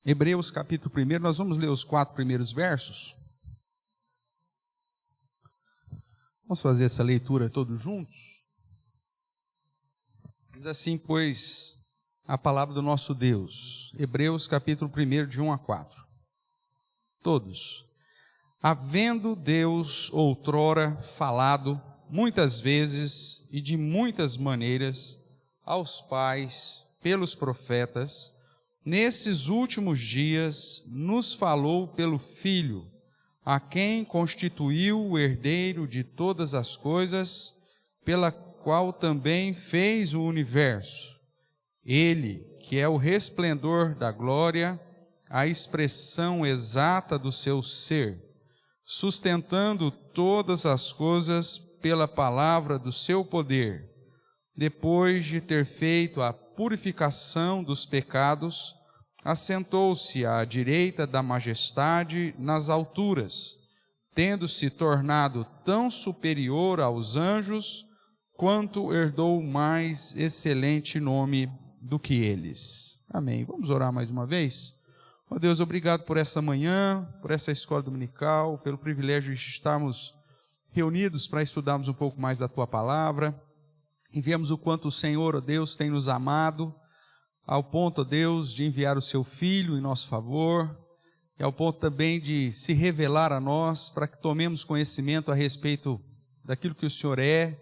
Hebreus capítulo 1, nós vamos ler os 4 primeiros versos. Vamos fazer essa leitura todos juntos? Diz assim, pois, a palavra do nosso Deus. Hebreus capítulo 1, de 1 a 4. Todos. Havendo Deus outrora falado muitas vezes e de muitas maneiras aos pais pelos profetas, nesses últimos dias nos falou pelo Filho, a quem constituiu o herdeiro de todas as coisas, pela qual também fez o universo. Ele, que é o resplendor da glória, a expressão exata do seu ser, sustentando todas as coisas pela palavra do seu poder, depois de ter feito a purificação dos pecados, assentou-se à direita da majestade nas alturas, tendo se tornado tão superior aos anjos, quanto herdou mais excelente nome do que eles. Amém. Vamos orar mais uma vez? Ó Deus, obrigado por essa manhã, por essa escola dominical, pelo privilégio de estarmos reunidos para estudarmos um pouco mais da Tua Palavra. E vemos o quanto o Senhor, ó Deus, tem nos amado, ao ponto, ó Deus, de enviar o Seu Filho em nosso favor, e ao ponto também de se revelar a nós, para que tomemos conhecimento a respeito daquilo que o Senhor é,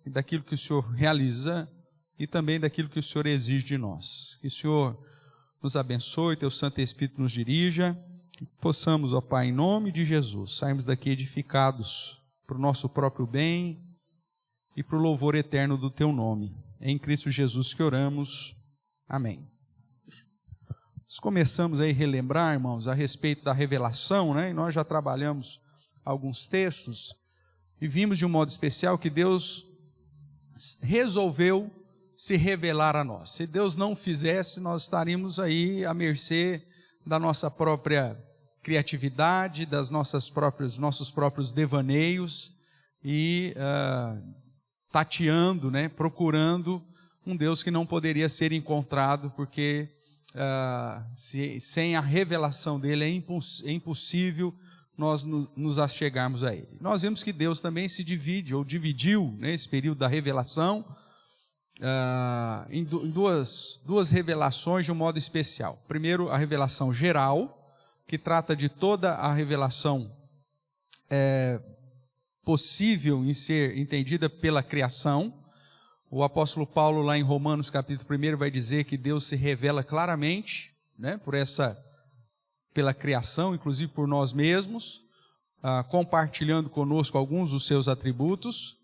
e daquilo que o Senhor realiza, e também daquilo que o Senhor exige de nós. Que o Senhor nos abençoe, Teu Santo Espírito nos dirija, que possamos, ó Pai, em nome de Jesus, sairmos daqui edificados para o nosso próprio bem, e para o louvor eterno do Teu nome. É em Cristo Jesus que oramos. Amém. Nós começamos aí a relembrar, irmãos, a respeito da revelação, né? E nós já trabalhamos alguns textos e vimos de um modo especial que Deus resolveu se revelar a nós. Se Deus não fizesse, nós estaríamos aí à mercê da nossa própria criatividade, nossos próprios devaneios e tateando, né, procurando um Deus que não poderia ser encontrado, porque sem a revelação dele é impossível nós nos achegarmos a ele. Nós vemos que Deus também se divide, ou dividiu, nesse período da revelação, em duas revelações de um modo especial. Primeiro, a revelação geral, que trata de toda a revelação possível em ser entendida pela criação. O apóstolo Paulo, lá em Romanos capítulo 1, vai dizer que Deus se revela claramente, né, pela criação, inclusive por nós mesmos, compartilhando conosco alguns dos seus atributos.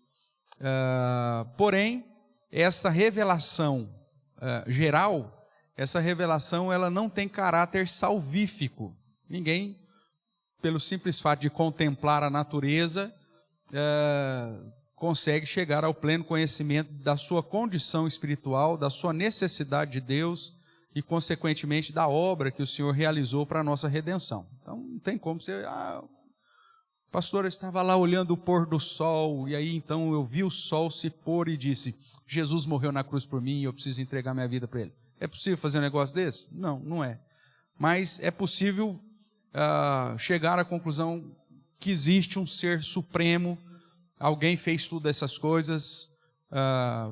Porém, essa revelação geral, essa revelação ela não tem caráter salvífico. Ninguém, pelo simples fato de contemplar a natureza, consegue chegar ao pleno conhecimento da sua condição espiritual, da sua necessidade de Deus e, consequentemente, da obra que o Senhor realizou para a nossa redenção. Então, não tem como você... pastor, eu estava lá olhando o pôr do sol, e aí então eu vi o sol se pôr e disse, Jesus morreu na cruz por mim e eu preciso entregar minha vida para Ele. É possível fazer um negócio desse? Não, não é. Mas é possível chegar à conclusão que existe um ser supremo, alguém fez todas essas coisas,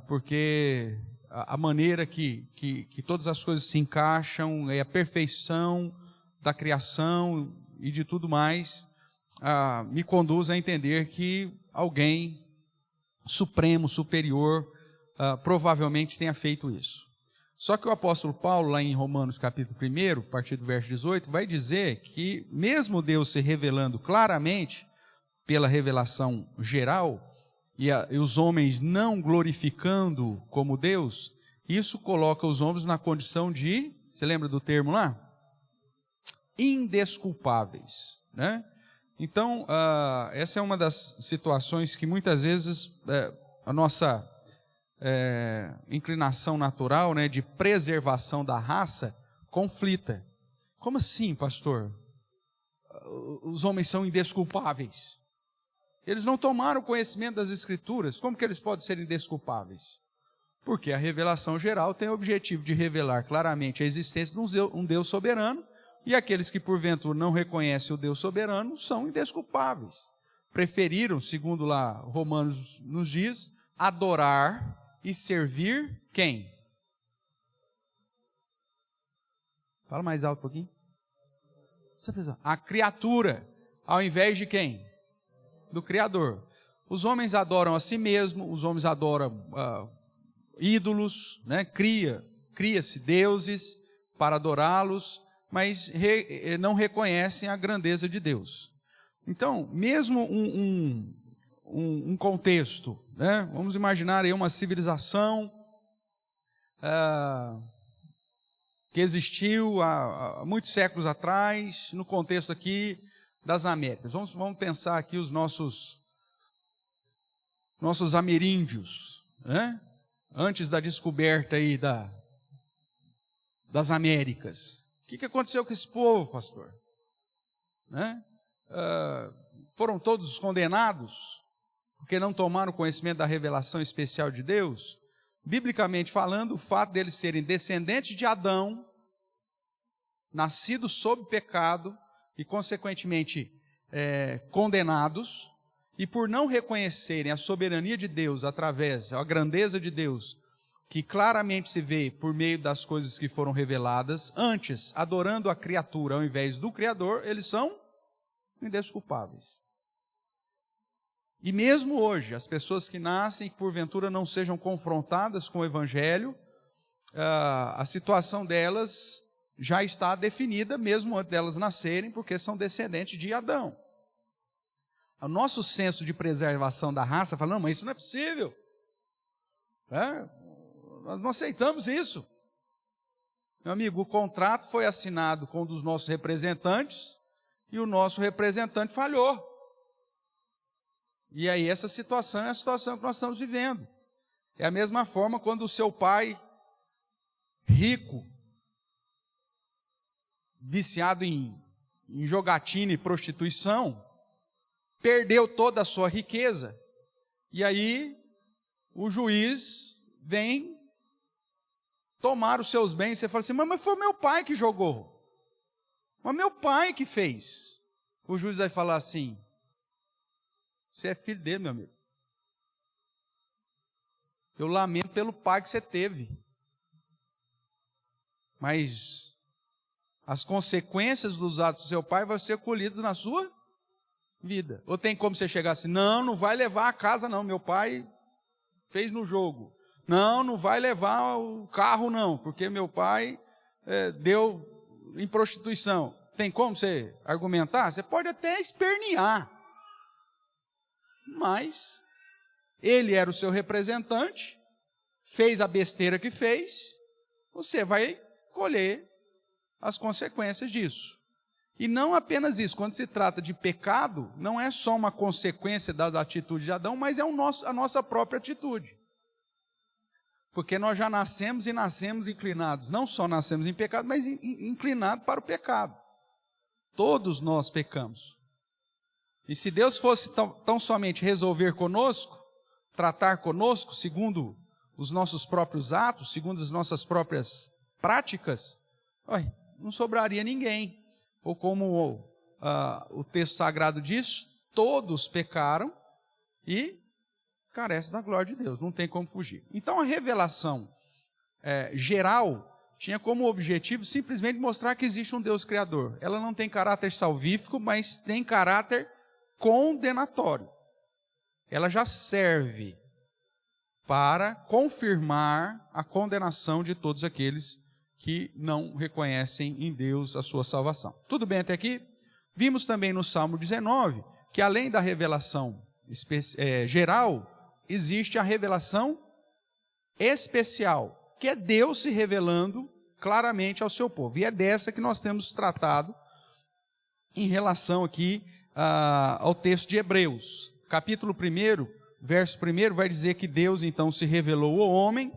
porque a maneira que todas as coisas se encaixam, é a perfeição da criação e de tudo mais, me conduz a entender que alguém supremo, superior, provavelmente tenha feito isso. Só que o apóstolo Paulo, lá em Romanos capítulo 1, a partir do verso 18, vai dizer que mesmo Deus se revelando claramente pela revelação geral, e os homens não glorificando como Deus, isso coloca os homens na condição de, você lembra do termo lá? Indesculpáveis, né? Então, essa é uma das situações que muitas vezes a nossa inclinação natural, né, de preservação da raça conflita. Como assim, pastor? Os homens são indesculpáveis. Eles não tomaram conhecimento das Escrituras. Como que eles podem ser indesculpáveis? Porque a revelação geral tem o objetivo de revelar claramente a existência de um Deus soberano, e aqueles que porventura não reconhecem o Deus soberano são indesculpáveis. Preferiram, segundo lá Romanos nos diz, adorar e servir quem? Fala mais alto um pouquinho. A criatura, ao invés de quem? Do Criador. Os homens adoram a si mesmos, os homens adoram ídolos, né? Cria-se deuses para adorá-los, mas não reconhecem a grandeza de Deus. Então, mesmo um contexto, né? Vamos imaginar aí uma civilização que existiu há muitos séculos atrás, no contexto aqui das Américas. Vamos pensar aqui os nossos ameríndios, né? Antes da descoberta aí das Américas. O que aconteceu com esse povo, pastor? Né? Foram todos condenados porque não tomaram conhecimento da revelação especial de Deus? Biblicamente falando, o fato deles serem descendentes de Adão, nascidos sob pecado e consequentemente condenados, e por não reconhecerem a soberania de Deus através, a grandeza de Deus, que claramente se vê por meio das coisas que foram reveladas, antes adorando a criatura ao invés do Criador, eles são indesculpáveis. E mesmo hoje, as pessoas que nascem e que porventura não sejam confrontadas com o Evangelho, a situação delas já está definida mesmo antes delas nascerem, porque são descendentes de Adão. O nosso senso de preservação da raça fala, não, mas isso não é possível. Nós não aceitamos isso. Meu amigo, o contrato foi assinado com um dos nossos representantes e o nosso representante falhou. E aí essa situação é a situação que nós estamos vivendo. É a mesma forma quando o seu pai, rico, viciado em jogatina e prostituição, perdeu toda a sua riqueza. E aí o juiz vem tomar os seus bens. Você fala assim, mas foi meu pai que jogou. Mas meu pai que fez. O juiz vai falar assim, você é filho dele, meu amigo. Eu lamento pelo pai que você teve. Mas as consequências dos atos do seu pai vão ser colhidas na sua vida. Ou tem como você chegar assim, não vai levar a casa não, meu pai fez no jogo. Não vai levar o carro não, porque meu pai deu em prostituição. Tem como você argumentar? Você pode até espernear. Mas ele era o seu representante, fez a besteira que fez, você vai colher as consequências disso. E não apenas isso, quando se trata de pecado, não é só uma consequência das atitudes de Adão, mas é a nossa própria atitude. Porque nós já nascemos inclinados, não só nascemos em pecado, mas inclinados para o pecado. Todos nós pecamos. E se Deus fosse tão somente resolver conosco, tratar conosco, segundo os nossos próprios atos, segundo as nossas próprias práticas, não sobraria ninguém. Ou como o texto sagrado diz, todos pecaram e carecem da glória de Deus, não tem como fugir. Então a revelação geral tinha como objetivo simplesmente mostrar que existe um Deus Criador. Ela não tem caráter salvífico, mas tem caráter condenatório. Ela já serve para confirmar a condenação de todos aqueles que não reconhecem em Deus a sua salvação. Tudo bem até aqui? Vimos também no Salmo 19, que além da revelação geral, existe a revelação especial, que é Deus se revelando claramente ao seu povo. E é dessa que nós temos tratado em relação aqui ao texto de Hebreus. Capítulo 1, verso 1, vai dizer que Deus então se revelou ao homem,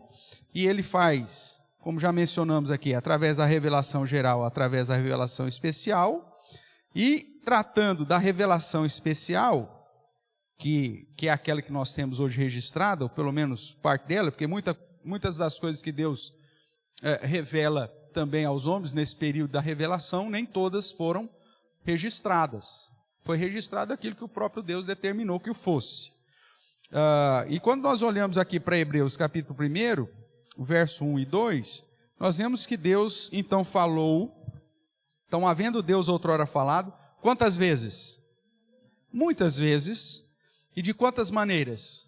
e ele faz, como já mencionamos aqui, através da revelação geral, através da revelação especial, e tratando da revelação especial, que é aquela que nós temos hoje registrada, ou pelo menos parte dela, porque muitas das coisas que Deus revela também aos homens nesse período da revelação, nem todas foram registradas. Foi registrado aquilo que o próprio Deus determinou que o fosse. E quando nós olhamos aqui para Hebreus capítulo 1, o verso 1 e 2, nós vemos que Deus então falou, então havendo Deus outrora falado, quantas vezes? Muitas vezes. E de quantas maneiras?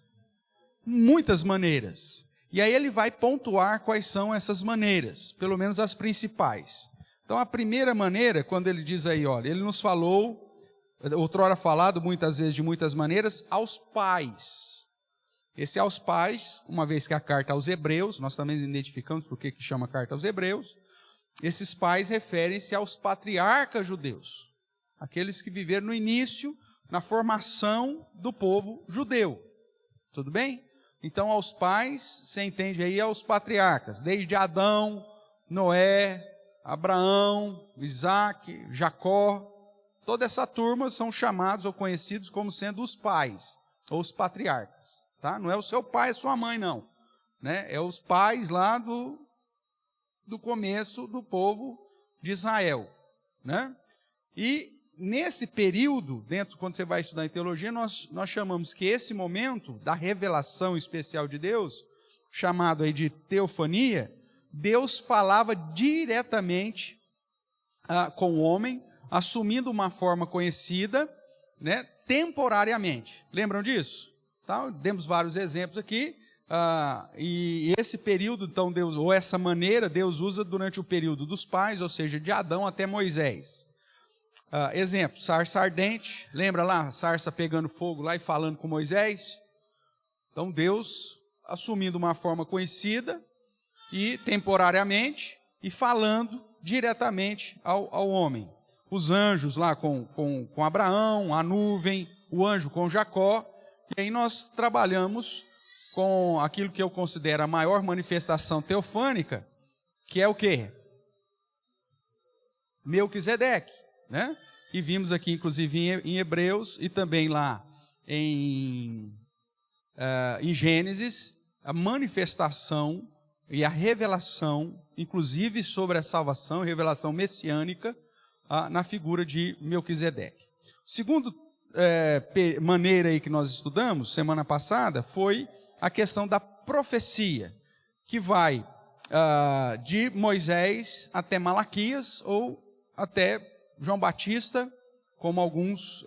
Muitas maneiras. E aí ele vai pontuar quais são essas maneiras, pelo menos as principais. Então a primeira maneira, quando ele diz aí, olha, ele nos falou, outrora falado muitas vezes de muitas maneiras, aos pais. Esse aos pais, uma vez que a carta aos hebreus, nós também identificamos por que chama carta aos hebreus, esses pais referem-se aos patriarcas judeus, aqueles que viveram no início, na formação do povo judeu. Tudo bem? Então, aos pais, você entende aí, aos patriarcas, desde Adão, Noé, Abraão, Isaac, Jacó, toda essa turma são chamados ou conhecidos como sendo os pais, ou os patriarcas, tá? Não é o seu pai e sua mãe, não, né? É os pais lá do começo do povo de Israel, né? E nesse período, quando você vai estudar em teologia, nós chamamos que esse momento da revelação especial de Deus, chamado aí de teofania, Deus falava diretamente com o homem, assumindo uma forma conhecida, né, temporariamente. Lembram disso? Tá? Demos vários exemplos aqui, e esse período, então, Deus, ou essa maneira, Deus usa durante o período dos pais, ou seja, de Adão até Moisés. Exemplo, sarça ardente, lembra lá, sarça pegando fogo lá e falando com Moisés? Então Deus assumindo uma forma conhecida e temporariamente e falando diretamente ao homem. Os anjos lá com Abraão, a nuvem, o anjo com Jacó, e aí nós trabalhamos com aquilo que eu considero a maior manifestação teofânica, que é o quê? Melquisedeque, né? E vimos aqui, inclusive, em Hebreus e também lá em Gênesis, a manifestação e a revelação, inclusive sobre a salvação, revelação messiânica, na figura de Melquisedeque. Segundo maneira aí que nós estudamos, semana passada, foi a questão da profecia, que vai de Moisés até Malaquias ou até João Batista, como alguns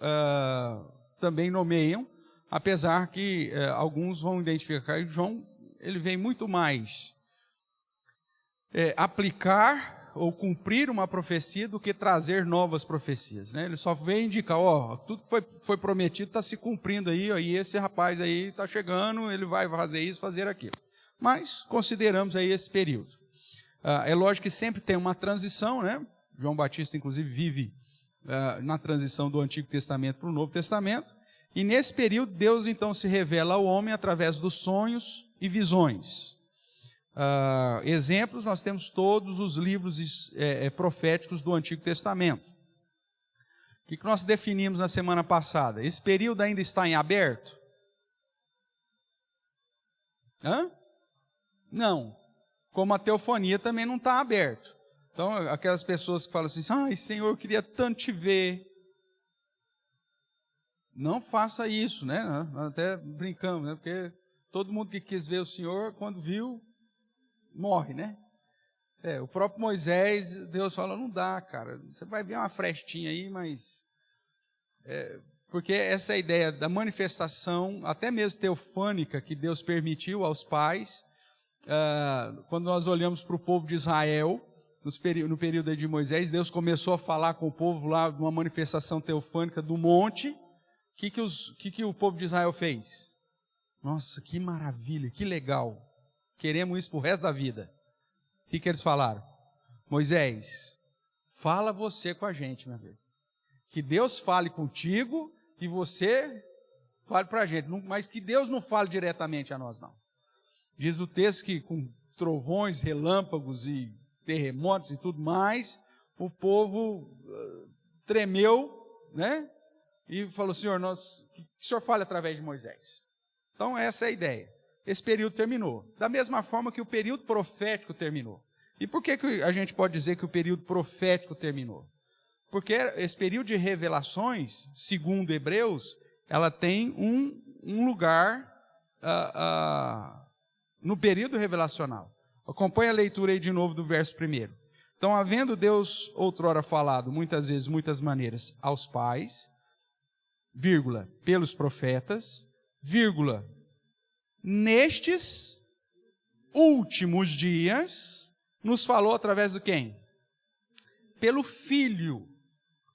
também nomeiam, apesar que alguns vão identificar que João, ele vem muito mais aplicar ou cumprir uma profecia do que trazer novas profecias, né? Ele só vem indicar, tudo que foi prometido está se cumprindo aí, e esse rapaz aí está chegando, ele vai fazer isso, fazer aquilo. Mas consideramos aí esse período. É lógico que sempre tem uma transição, né? João Batista, inclusive, vive na transição do Antigo Testamento para o Novo Testamento. E nesse período, Deus então se revela ao homem através dos sonhos e visões. Exemplos, nós temos todos os livros proféticos do Antigo Testamento. O que nós definimos na semana passada? Esse período ainda está em aberto? Não. Como a teofania também não está aberto. Então, aquelas pessoas que falam assim, ai, Senhor, eu queria tanto te ver. Não faça isso, né? Nós até brincamos, né? Porque todo mundo que quis ver o Senhor, quando viu, morre, né? O próprio Moisés, Deus fala, não dá, cara. Você vai ver uma frestinha aí, mas... porque essa ideia da manifestação, até mesmo teofânica, que Deus permitiu aos pais, quando nós olhamos para o povo de Israel, no período de Moisés, Deus começou a falar com o povo lá, de uma manifestação teofânica do monte. O que o povo de Israel fez? Nossa, que maravilha, que legal. Queremos isso para o resto da vida. O que eles falaram? Moisés, fala você com a gente, meu amigo. Que Deus fale contigo e você fale para a gente. Mas que Deus não fale diretamente a nós, não. Diz o texto que com trovões, relâmpagos e terremotos e tudo mais, o povo tremeu, né? E falou, Senhor, que o Senhor fale através de Moisés. Então essa é a ideia. Esse período terminou. Da mesma forma que o período profético terminou. E por que a gente pode dizer que o período profético terminou? Porque esse período de revelações, segundo Hebreus, ela tem um lugar no período revelacional. Acompanhe a leitura aí de novo do verso 1. Então, havendo Deus outrora falado, muitas vezes, muitas maneiras, aos pais, vírgula, pelos profetas, vírgula, nestes últimos dias, nos falou através de quem? Pelo Filho,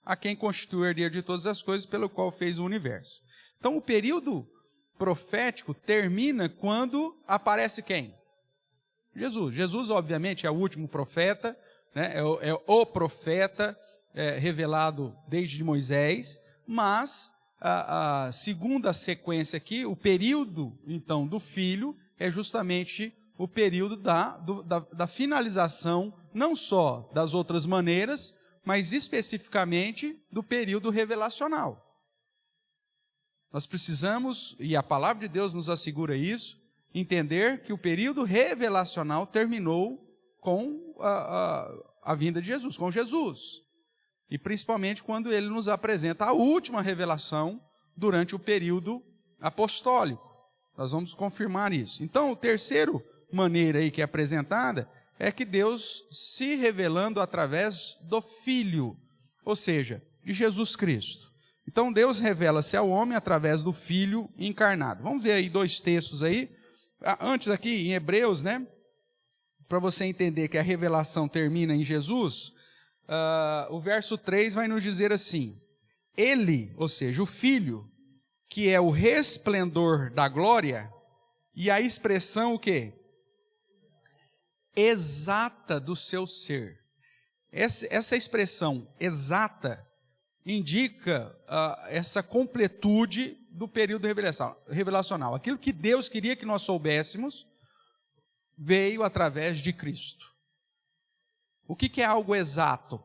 a quem constituiu o herdeiro de todas as coisas, pelo qual fez o universo. Então, o período profético termina quando aparece quem? Jesus. Jesus, obviamente, é o último profeta, né? É o profeta revelado desde Moisés, mas, segundo a sequência aqui, o período, então, do Filho é justamente o período da finalização, não só das outras maneiras, mas especificamente do período revelacional. Nós precisamos, e a palavra de Deus nos assegura isso, entender que o período revelacional terminou com a vinda de Jesus, com Jesus. E principalmente quando ele nos apresenta a última revelação durante o período apostólico. Nós vamos confirmar isso. Então, a terceira maneira aí que é apresentada é que Deus se revelando através do Filho, ou seja, de Jesus Cristo. Então Deus revela-se ao homem através do Filho encarnado. Vamos ver aí 2 textos aí. Antes aqui em Hebreus, né? Para você entender que a revelação termina em Jesus, o verso 3 vai nos dizer assim: Ele, ou seja, o Filho, que é o resplendor da glória, e a expressão o quê? Exata do seu ser. Essa expressão exata indica essa completude do período revelacional. Aquilo que Deus queria que nós soubéssemos veio através de Cristo. O que é algo exato?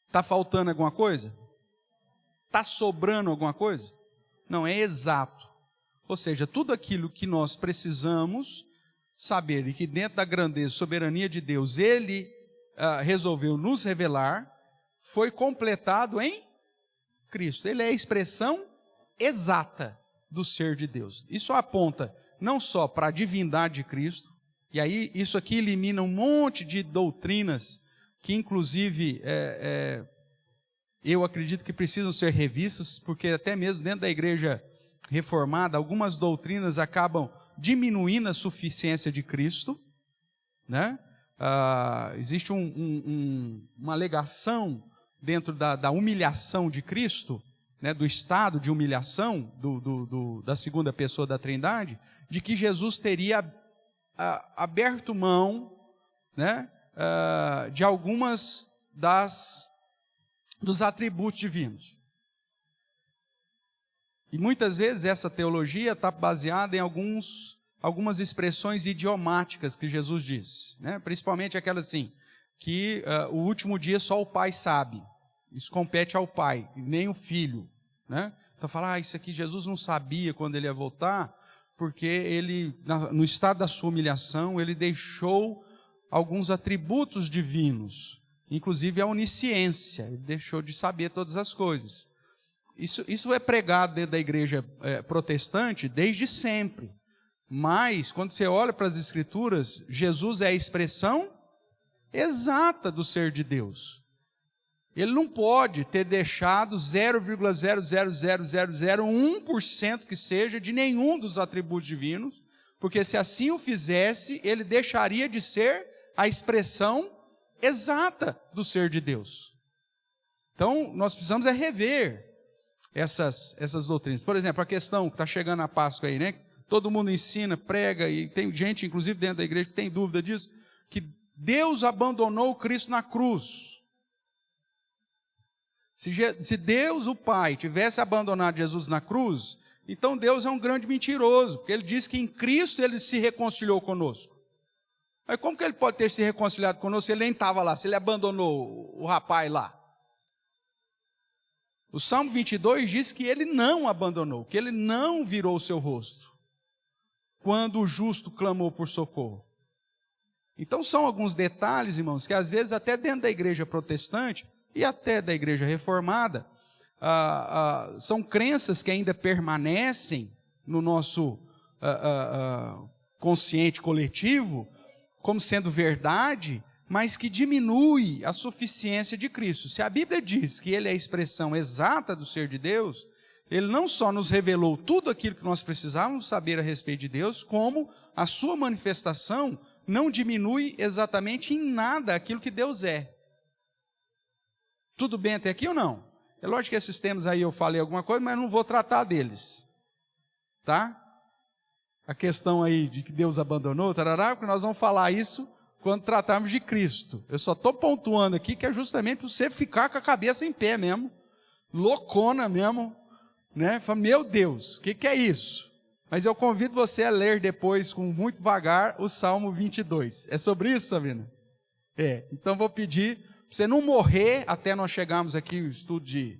Está faltando alguma coisa? Está sobrando alguma coisa? Não, é exato. Ou seja, tudo aquilo que nós precisamos saber e que dentro da grandeza e soberania de Deus, Ele resolveu nos revelar, foi completado em Cristo. Ele é a expressão exata do ser de Deus. Isso aponta não só para a divindade de Cristo, e aí isso aqui elimina um monte de doutrinas que inclusive eu acredito que precisam ser revistas, porque até mesmo dentro da igreja reformada, algumas doutrinas acabam diminuindo a suficiência de Cristo, né? Existe uma alegação dentro da humilhação de Cristo, né, do estado de humilhação da segunda pessoa da Trindade, de que Jesus teria aberto mão, né, de algumas dos atributos divinos. E muitas vezes essa teologia está baseada em algumas expressões idiomáticas que Jesus disse, né? Principalmente aquela assim, que o último dia só o Pai sabe, isso compete ao Pai, nem o Filho, né? Então fala, isso aqui Jesus não sabia quando ele ia voltar, porque ele, no estado da sua humilhação, ele deixou alguns atributos divinos, inclusive a onisciência, ele deixou de saber todas as coisas. Isso é pregado dentro da igreja protestante desde sempre. Mas, quando você olha para as Escrituras, Jesus é a expressão exata do ser de Deus. Ele não pode ter deixado 0,00001% que seja de nenhum dos atributos divinos, porque se assim o fizesse, ele deixaria de ser a expressão exata do ser de Deus. Então, nós precisamos rever essas doutrinas. Por exemplo, a questão que está chegando a Páscoa aí, né? Todo mundo ensina, prega, e tem gente, inclusive dentro da igreja, que tem dúvida disso, que Deus abandonou Cristo na cruz. Se Deus, o Pai, tivesse abandonado Jesus na cruz, então Deus é um grande mentiroso, porque Ele diz que em Cristo Ele se reconciliou conosco. Mas como que Ele pode ter se reconciliado conosco se Ele nem estava lá, se Ele abandonou o rapaz lá? O Salmo 22 diz que Ele não abandonou, que Ele não virou o seu rosto. quando o justo clamou por socorro. Então são alguns detalhes, irmãos, que às vezes até dentro da igreja protestante e até da igreja reformada, são crenças que ainda permanecem no nosso consciente coletivo, como sendo verdade, mas que diminui a suficiência de Cristo. Se a Bíblia diz que Ele é a expressão exata do ser de Deus, Ele não só nos revelou tudo aquilo que nós precisávamos saber a respeito de Deus, como a sua manifestação não diminui exatamente em nada aquilo que Deus é. Tudo bem até aqui ou não? É lógico que esses temas aí eu falei alguma coisa, mas eu não vou tratar deles. Tá? A questão aí de que Deus abandonou, tarará, porque nós vamos falar isso quando tratarmos de Cristo. Eu só estou pontuando aqui que é justamente para você ficar com a cabeça em pé mesmo, loucona mesmo, né? Fala, meu Deus, o que é isso? Mas eu convido você a ler depois, com muito vagar, o Salmo 22. É sobre isso, Sabrina? Então vou pedir para você não morrer até nós chegarmos aqui no estudo de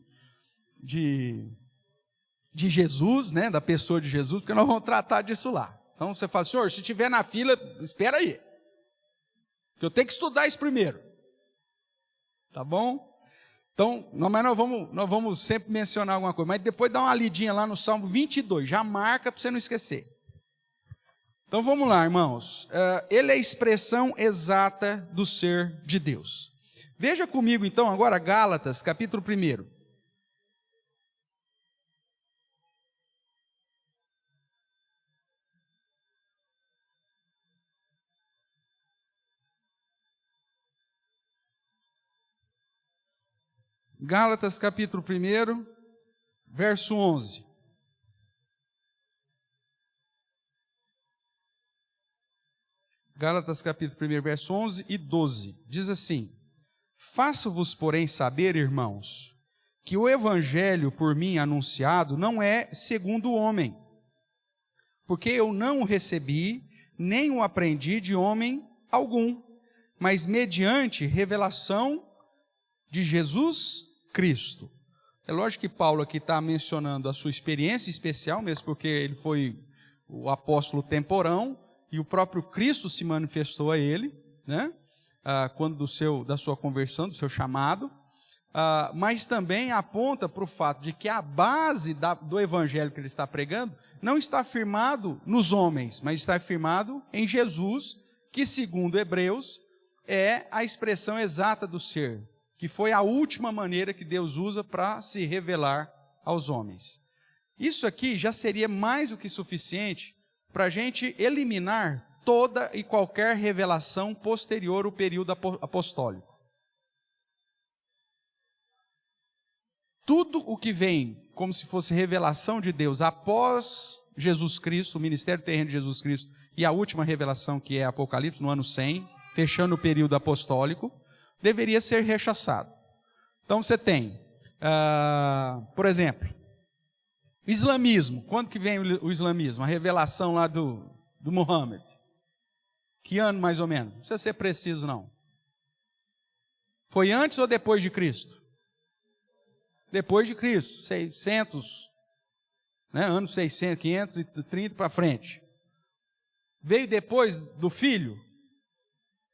Jesus, né? Da pessoa de Jesus, porque nós vamos tratar disso lá. Então você fala, senhor, se estiver na fila, espera aí. Que eu tenho que estudar isso primeiro. Tá bom? Então, mas nós vamos sempre mencionar alguma coisa. Mas depois dá uma lidinha lá no Salmo 22. Já marca para você não esquecer. Então vamos lá, irmãos. Ele é a expressão exata do ser de Deus. Veja comigo então agora Gálatas, capítulo 1. Gálatas capítulo 1, verso 11. Gálatas capítulo 1, verso 11 e 12. Diz assim: Faço-vos, porém, saber, irmãos, que o evangelho por mim anunciado não é segundo o homem, porque eu não o recebi, nem o aprendi de homem algum, mas mediante revelação de Jesus Cristo. É lógico que Paulo aqui está mencionando a sua experiência especial, mesmo porque ele foi o apóstolo temporão, e o próprio Cristo se manifestou a ele, né? Quando da sua conversão, do seu chamado, mas também aponta para o fato de que a base do evangelho que ele está pregando não está firmado nos homens, mas está firmado em Jesus, que segundo Hebreus é a expressão exata do ser, que foi a última maneira que Deus usa para se revelar aos homens. Isso aqui já seria mais do que suficiente para a gente eliminar toda e qualquer revelação posterior ao período apostólico. Tudo o que vem como se fosse revelação de Deus após Jesus Cristo, o ministério terreno de Jesus Cristo, e a última revelação que é Apocalipse, no ano 100, fechando o período apostólico, deveria ser rechaçado. Então você tem, por exemplo, islamismo. Quando que vem o islamismo? A revelação lá do Muhammad. Que ano mais ou menos? Não precisa ser preciso não. Foi antes ou depois de Cristo? Depois de Cristo, 600, né, anos 600, 530 para frente. Veio depois do Filho?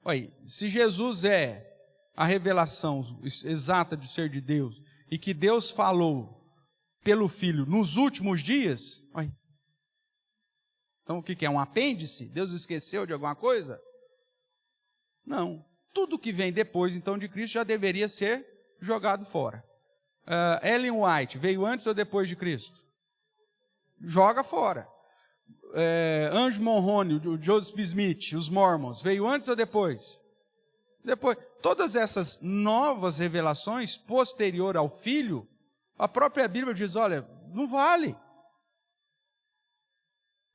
Olha, se Jesus é a revelação exata do ser de Deus, e que Deus falou pelo Filho nos últimos dias, olha, então o que é? Um apêndice? Deus esqueceu de alguma coisa? Não. Tudo que vem depois, então, de Cristo já deveria ser jogado fora. Ellen White, veio antes ou depois de Cristo? Joga fora. Anjo Monrone, o Joseph Smith, os Mormons, veio antes ou depois? Depois. Todas essas novas revelações, posterior ao Filho, a própria Bíblia diz, olha, não vale.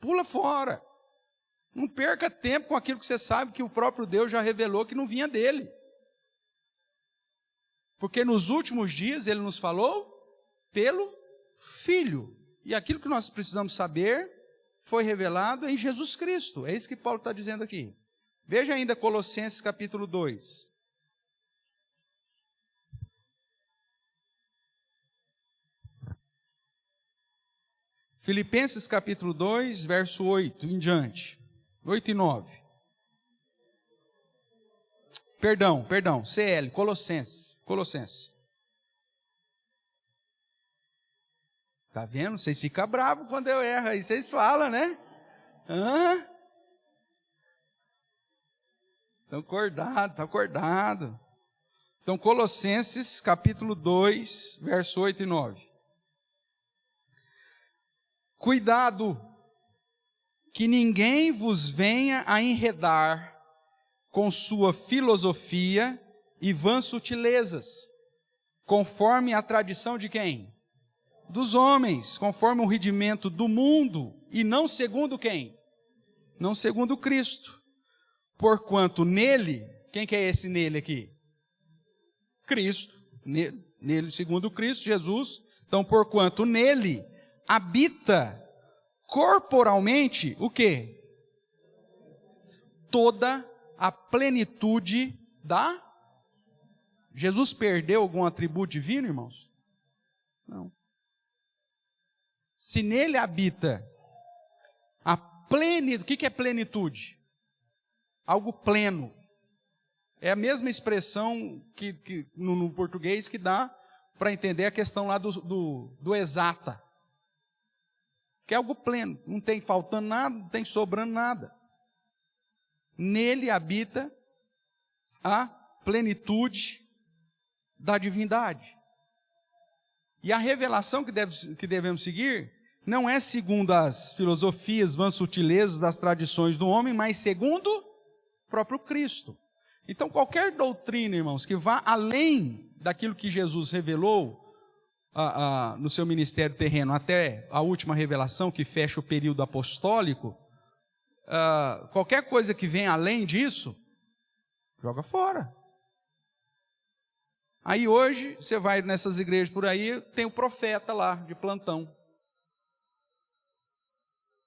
Pula fora. Não perca tempo com aquilo que você sabe que o próprio Deus já revelou que não vinha dele. Porque nos últimos dias ele nos falou pelo Filho. E aquilo que nós precisamos saber foi revelado em Jesus Cristo. É isso que Paulo está dizendo aqui. Veja ainda Colossenses capítulo 2. Filipenses capítulo 2, verso 8 em diante. 8 e 9. Perdão, CL, Colossenses. Tá vendo? Vocês ficam bravos quando eu erro, aí vocês falam, né? Estão acordados, tá acordado. Então, Colossenses capítulo 2, verso 8 e 9. Cuidado, que ninguém vos venha a enredar com sua filosofia e vãs sutilezas, conforme a tradição de quem? Dos homens, conforme o rudimento do mundo, e não segundo quem? Não segundo Cristo. Porquanto nele, quem que é esse nele aqui? Cristo. Nele, segundo Cristo, Jesus. Então, porquanto nele habita corporalmente o quê? Toda a plenitude da... Jesus perdeu algum atributo divino, irmãos? Não. Se nele habita a plenitude, o que é plenitude? Algo pleno. É a mesma expressão que no português que dá para entender a questão lá do exata. Que é algo pleno, não tem faltando nada, não tem sobrando nada. Nele habita a plenitude da divindade. E a revelação que devemos seguir não é segundo as filosofias, vãs sutilezas das tradições do homem, mas segundo o próprio Cristo. Então, qualquer doutrina, irmãos, que vá além daquilo que Jesus revelou no seu ministério terreno, até a última revelação que fecha o período apostólico, qualquer coisa que venha além disso, joga fora. Aí hoje, você vai nessas igrejas por aí, tem o profeta lá, de plantão.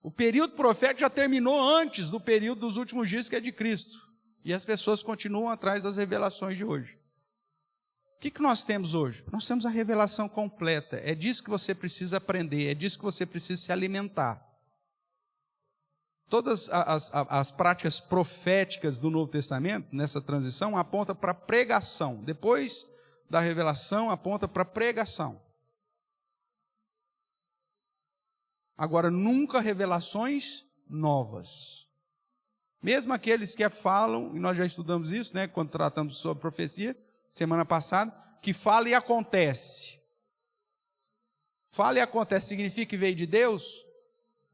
O período profético já terminou antes do período dos últimos dias, que é de Cristo. E as pessoas continuam atrás das revelações de hoje. O que nós temos hoje? Nós temos a revelação completa. É disso que você precisa aprender, é disso que você precisa se alimentar. Todas as práticas proféticas do Novo Testamento, nessa transição, apontam para a pregação. Depois da revelação, aponta para a pregação. Agora, nunca revelações novas. Mesmo aqueles que falam, e nós já estudamos isso, né, quando tratamos sobre profecia, semana passada, que fala e acontece. Fala e acontece significa que veio de Deus?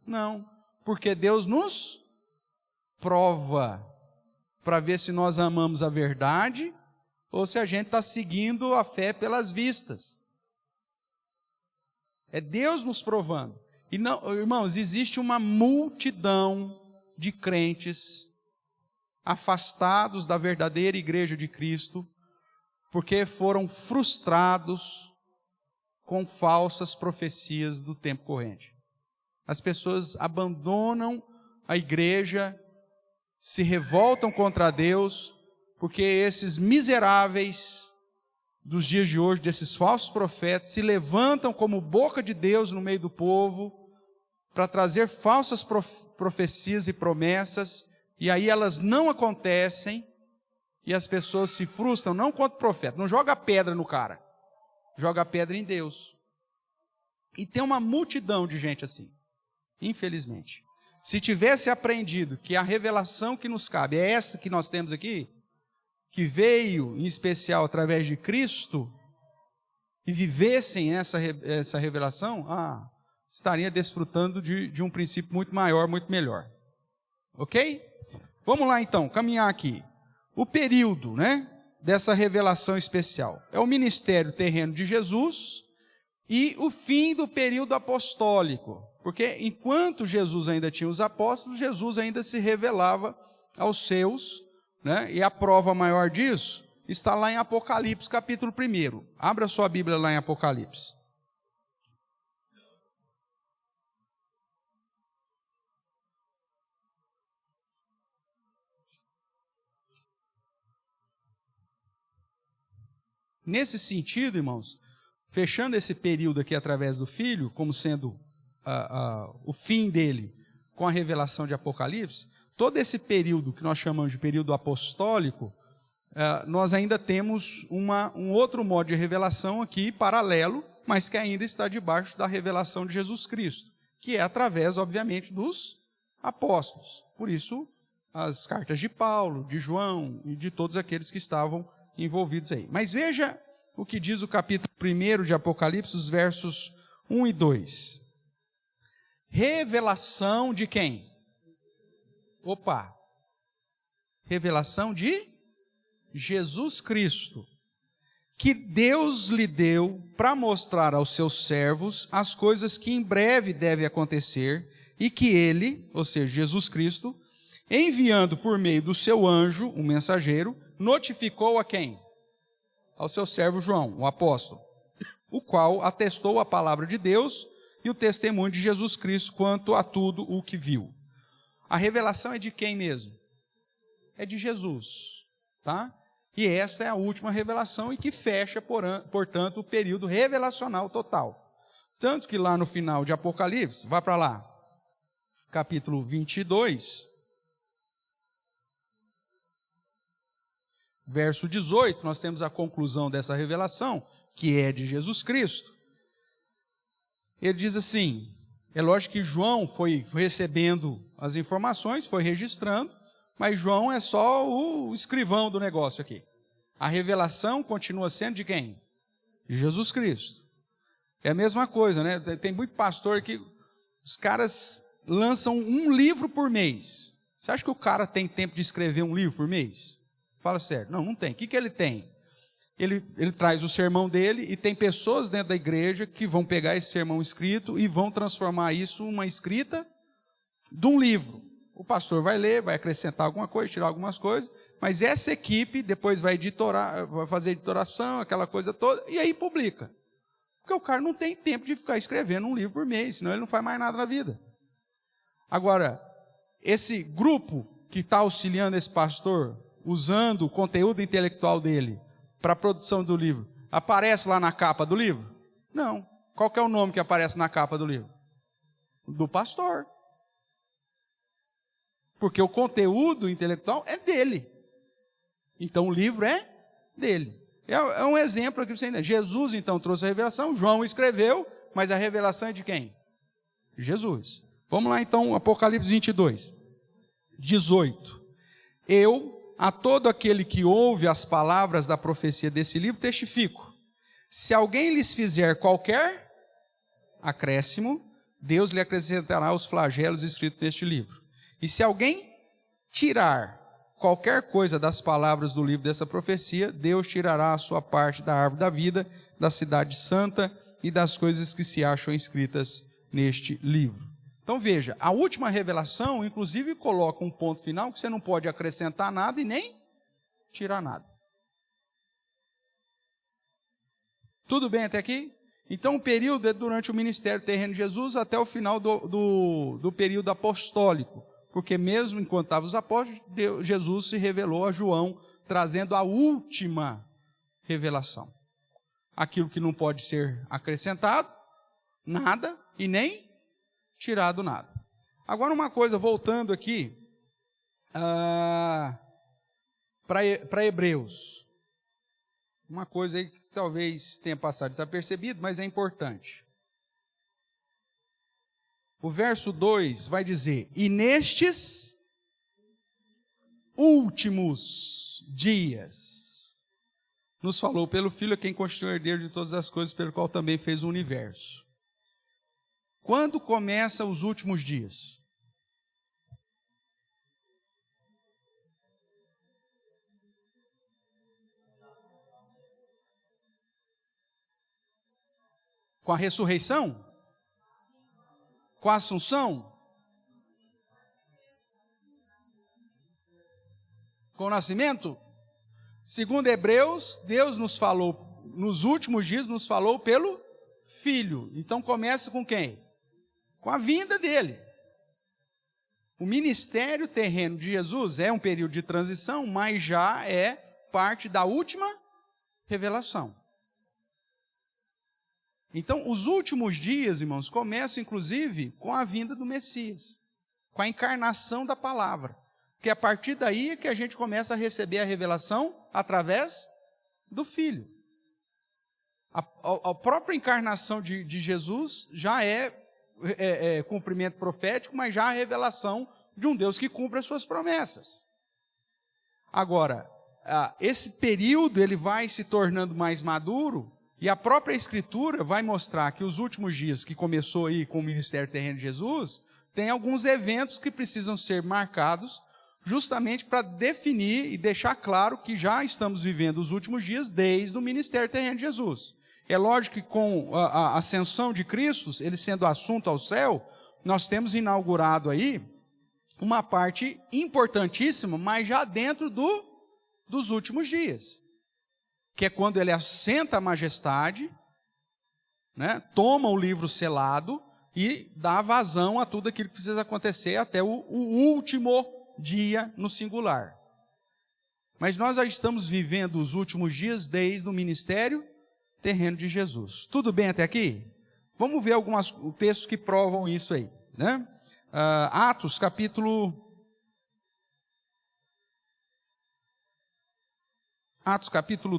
Não, porque Deus nos prova para ver se nós amamos a verdade ou se a gente está seguindo a fé pelas vistas. É Deus nos provando. E não, irmãos, existe uma multidão de crentes afastados da verdadeira igreja de Cristo, porque foram frustrados com falsas profecias do tempo corrente. As pessoas abandonam a igreja, se revoltam contra Deus, porque esses miseráveis dos dias de hoje, desses falsos profetas, se levantam como boca de Deus no meio do povo, para trazer falsas profecias e promessas, e aí elas não acontecem, e as pessoas se frustram, não contra o profeta, não joga pedra no cara, joga pedra em Deus. E tem uma multidão de gente assim, infelizmente. Se tivesse aprendido que a revelação que nos cabe é essa que nós temos aqui, que veio em especial através de Cristo, e vivessem essa revelação, estaria desfrutando de um princípio muito maior, muito melhor. Ok? Vamos lá então, caminhar aqui. O período, né, dessa revelação especial é o ministério terreno de Jesus e o fim do período apostólico. Porque enquanto Jesus ainda tinha os apóstolos, Jesus ainda se revelava aos seus, né, e a prova maior disso está lá em Apocalipse, capítulo 1. Abra sua Bíblia lá em Apocalipse. Nesse sentido, irmãos, fechando esse período aqui através do Filho, como sendo o fim dele com a revelação de Apocalipse, todo esse período que nós chamamos de período apostólico, nós ainda temos um outro modo de revelação aqui, paralelo, mas que ainda está debaixo da revelação de Jesus Cristo, que é através, obviamente, dos apóstolos. Por isso, as cartas de Paulo, de João e de todos aqueles que estavam envolvidos aí. Mas veja o que diz o capítulo 1 de Apocalipse, os versos 1 e 2. Revelação de quem? Opa! Revelação de Jesus Cristo, que Deus lhe deu para mostrar aos seus servos as coisas que em breve devem acontecer e que ele, ou seja, Jesus Cristo, enviando por meio do seu anjo, o mensageiro, notificou a quem? Ao seu servo João, o apóstolo, o qual atestou a palavra de Deus e o testemunho de Jesus Cristo quanto a tudo o que viu. A revelação é de quem mesmo? É de Jesus, tá? E essa é a última revelação e que fecha, portanto, o período revelacional total. Tanto que lá no final de Apocalipse, vá para lá, capítulo 22, verso 18, nós temos a conclusão dessa revelação, que é de Jesus Cristo. Ele diz assim, é lógico que João foi recebendo as informações, foi registrando, mas João é só o escrivão do negócio aqui. A revelação continua sendo de quem? De Jesus Cristo. É a mesma coisa, né? Tem muito pastor que os caras lançam um livro por mês. Você acha que o cara tem tempo de escrever um livro por mês? Fala sério. Não, não tem. O que ele tem? Ele traz o sermão dele e tem pessoas dentro da igreja que vão pegar esse sermão escrito e vão transformar isso numa escrita de um livro. O pastor vai ler, vai acrescentar alguma coisa, tirar algumas coisas, mas essa equipe depois vai editorar, vai fazer editoração, aquela coisa toda, e aí publica. Porque o cara não tem tempo de ficar escrevendo um livro por mês, senão ele não faz mais nada na vida. Agora, esse grupo que está auxiliando esse pastor, usando o conteúdo intelectual dele para a produção do livro, aparece lá na capa do livro? Não. Qual que é o nome que aparece na capa do livro? Do pastor. Porque o conteúdo intelectual é dele. Então o livro é dele. É um exemplo aqui para você entender. Jesus então trouxe a revelação, João escreveu, mas a revelação é de quem? De Jesus. Vamos lá então, Apocalipse 22, 18. Eu, a todo aquele que ouve as palavras da profecia desse livro, testifico. Se alguém lhes fizer qualquer acréscimo, Deus lhe acrescentará os flagelos escritos neste livro. E se alguém tirar qualquer coisa das palavras do livro dessa profecia, Deus tirará a sua parte da árvore da vida, da cidade santa e das coisas que se acham escritas neste livro. Então veja, a última revelação, inclusive, coloca um ponto final que você não pode acrescentar nada e nem tirar nada. Tudo bem até aqui? Então o período é durante o ministério terreno de Jesus até o final do período apostólico. Porque mesmo enquanto estavam os apóstolos, Jesus se revelou a João, trazendo a última revelação. Aquilo que não pode ser acrescentado, nada, e nem tirado nada. Agora uma coisa, voltando aqui para Hebreus. Uma coisa aí que talvez tenha passado desapercebido, mas é importante. O verso 2 vai dizer, e nestes últimos dias, nos falou pelo Filho, a quem constituiu herdeiro de todas as coisas, pelo qual também fez o universo. Quando começa os últimos dias? Com a ressurreição? Com a assunção? Com o nascimento? Segundo Hebreus, Deus nos falou, nos últimos dias nos falou pelo Filho. Então começa com quem? Com a vinda dele. O ministério terreno de Jesus é um período de transição, mas já é parte da última revelação. Então, os últimos dias, irmãos, começam inclusive com a vinda do Messias, com a encarnação da palavra. Porque a partir daí é que a gente começa a receber a revelação através do Filho. A própria encarnação de Jesus já é cumprimento profético, mas já a revelação de um Deus que cumpre as suas promessas. Agora, esse período ele vai se tornando mais maduro, e a própria Escritura vai mostrar que os últimos dias, que começou aí com o ministério terreno de Jesus, tem alguns eventos que precisam ser marcados, justamente para definir e deixar claro que já estamos vivendo os últimos dias desde o ministério terreno de Jesus. É lógico que com a ascensão de Cristo, ele sendo assunto ao céu, nós temos inaugurado aí uma parte importantíssima, mas já dentro dos últimos dias, que é quando ele assenta a majestade, né, toma o livro selado e dá vazão a tudo aquilo que precisa acontecer até o último dia no singular. Mas nós já estamos vivendo os últimos dias desde o ministério terreno de Jesus. Tudo bem até aqui? Vamos ver alguns textos que provam isso aí, né? Atos capítulo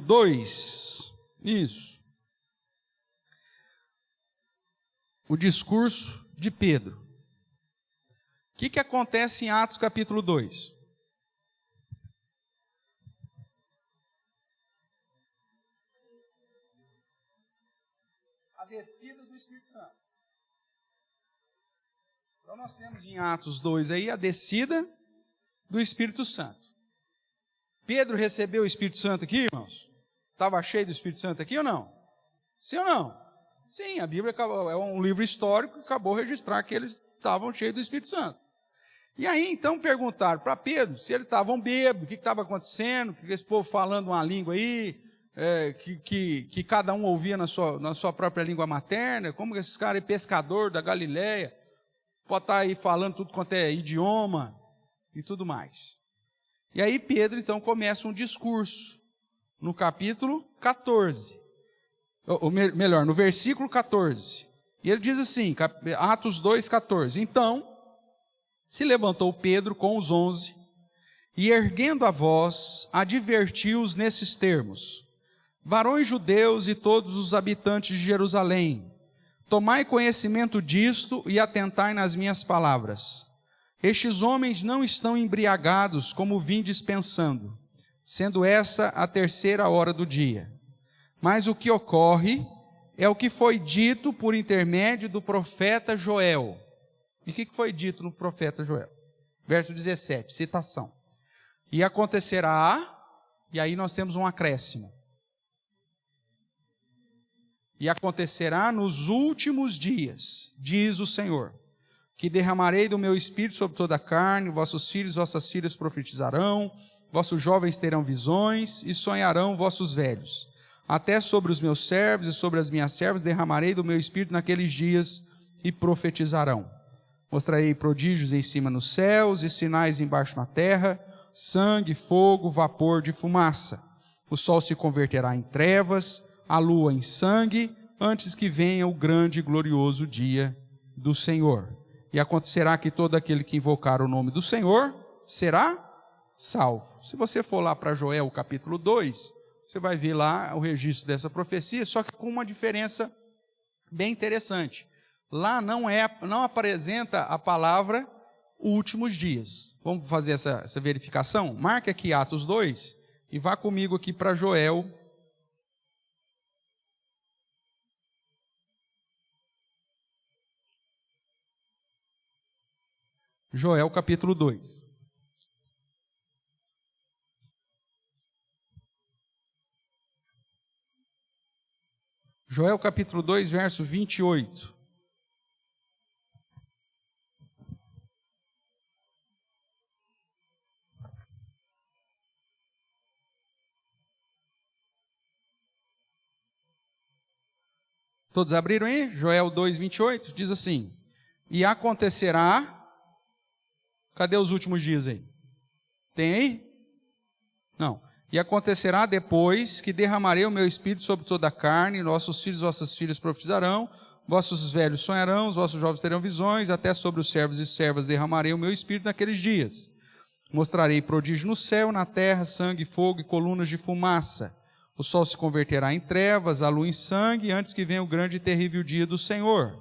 2. Isso. O discurso de Pedro. O que acontece em Atos capítulo 2? A descida do Espírito Santo. Então nós temos em Atos 2 aí a descida do Espírito Santo. Pedro recebeu o Espírito Santo aqui, irmãos? Estava cheio do Espírito Santo aqui ou não? Sim ou não? Sim, a Bíblia é um livro histórico que acabou de registrar que eles estavam cheios do Espírito Santo. E aí, então, perguntaram para Pedro se eles estavam bêbados, o que estava acontecendo, que esse povo falando uma língua aí, que cada um ouvia na sua própria língua materna, como esses caras aí, pescador da Galileia, pode estar aí falando tudo quanto é idioma e tudo mais. E aí Pedro, então, começa um discurso no capítulo 14, ou melhor, no versículo 14. E ele diz assim, Atos 2, 14. Então, se levantou Pedro com os 11, e erguendo a voz, advertiu-os nesses termos: varões judeus e todos os habitantes de Jerusalém, tomai conhecimento disto e atentai nas minhas palavras. Estes homens não estão embriagados, como vindes pensando, sendo essa a 3ª hora do dia. Mas o que ocorre é o que foi dito por intermédio do profeta Joel. E o que foi dito no profeta Joel? Verso 17, citação. E acontecerá, e aí nós temos um acréscimo. E acontecerá nos últimos dias, diz o Senhor, que derramarei do meu espírito sobre toda a carne, vossos filhos e vossas filhas profetizarão, vossos jovens terão visões e sonharão vossos velhos. Até sobre os meus servos e sobre as minhas servas derramarei do meu espírito naqueles dias e profetizarão. Mostrarei prodígios em cima nos céus e sinais embaixo na terra, sangue, fogo, vapor de fumaça. O sol se converterá em trevas, a lua em sangue, antes que venha o grande e glorioso dia do Senhor. E acontecerá que todo aquele que invocar o nome do Senhor será salvo. Se você for lá para Joel capítulo 2, você vai ver lá o registro dessa profecia, só que com uma diferença bem interessante. Lá não apresenta a palavra últimos dias. Vamos fazer essa verificação? Marque aqui Atos 2 e vá comigo aqui para Joel. Joel capítulo 2. Joel capítulo 2, verso 28. Todos abriram aí? Joel 2, 28, diz assim: e acontecerá... Cadê os últimos dias aí? Tem aí? Não. E acontecerá depois que derramarei o meu espírito sobre toda a carne, vossos filhos e vossas filhas profetizarão, vossos velhos sonharão, os vossos jovens terão visões, até sobre os servos e servas derramarei o meu espírito naqueles dias. Mostrarei prodígio no céu, na terra, sangue, fogo e colunas de fumaça. O sol se converterá em trevas, a lua em sangue, antes que venha o grande e terrível dia do Senhor.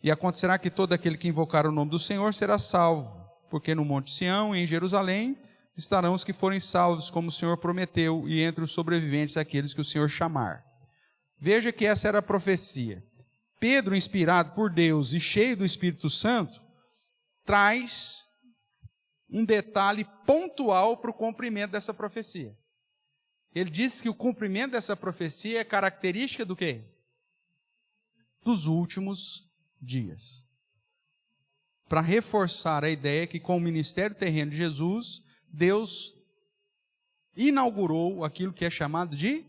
E acontecerá que todo aquele que invocar o nome do Senhor será salvo, porque no Monte Sião e em Jerusalém estarão os que forem salvos, como o Senhor prometeu, e entre os sobreviventes aqueles que o Senhor chamar. Veja que essa era a profecia. Pedro, inspirado por Deus e cheio do Espírito Santo, traz um detalhe pontual para o cumprimento dessa profecia. Ele diz que o cumprimento dessa profecia é característica do quê? Dos últimos dias. Para reforçar a ideia que com o ministério terreno de Jesus, Deus inaugurou aquilo que é chamado de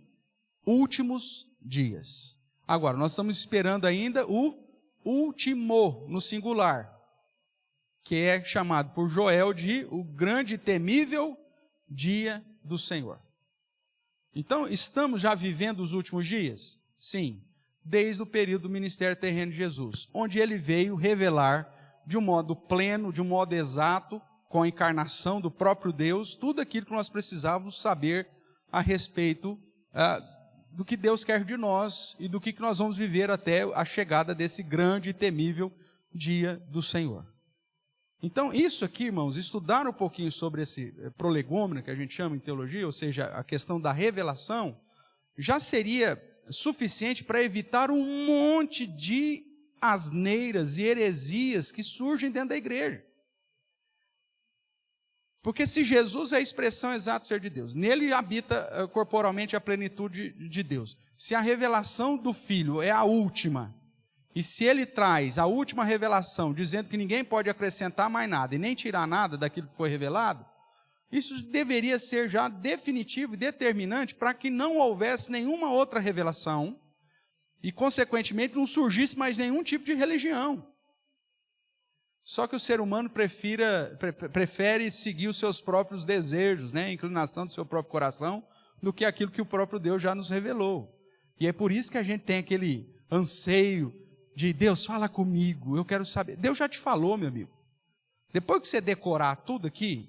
últimos dias. Agora, nós estamos esperando ainda o último, no singular, que é chamado por Joel de o grande e temível dia do Senhor. Então, estamos já vivendo os últimos dias? Sim, desde o período do ministério terreno de Jesus, onde ele veio revelar de um modo pleno, de um modo exato, com a encarnação do próprio Deus, tudo aquilo que nós precisávamos saber a respeito do que Deus quer de nós e do que nós vamos viver até a chegada desse grande e temível dia do Senhor. Então, isso aqui, irmãos, estudar um pouquinho sobre esse prolegômeno, que a gente chama em teologia, ou seja, a questão da revelação, já seria suficiente para evitar um monte de asneiras e heresias que surgem dentro da igreja. Porque se Jesus é a expressão exata de ser de Deus, nele habita corporalmente a plenitude de Deus. Se a revelação do Filho é a última, e se ele traz a última revelação, dizendo que ninguém pode acrescentar mais nada e nem tirar nada daquilo que foi revelado, isso deveria ser já definitivo e determinante para que não houvesse nenhuma outra revelação e, consequentemente, não surgisse mais nenhum tipo de religião. Só que o ser humano prefere seguir os seus próprios desejos, né, a inclinação do seu próprio coração, do que aquilo que o próprio Deus já nos revelou. E é por isso que a gente tem aquele anseio de Deus, fala comigo, eu quero saber. Deus já te falou, meu amigo. Depois que você decorar tudo aqui,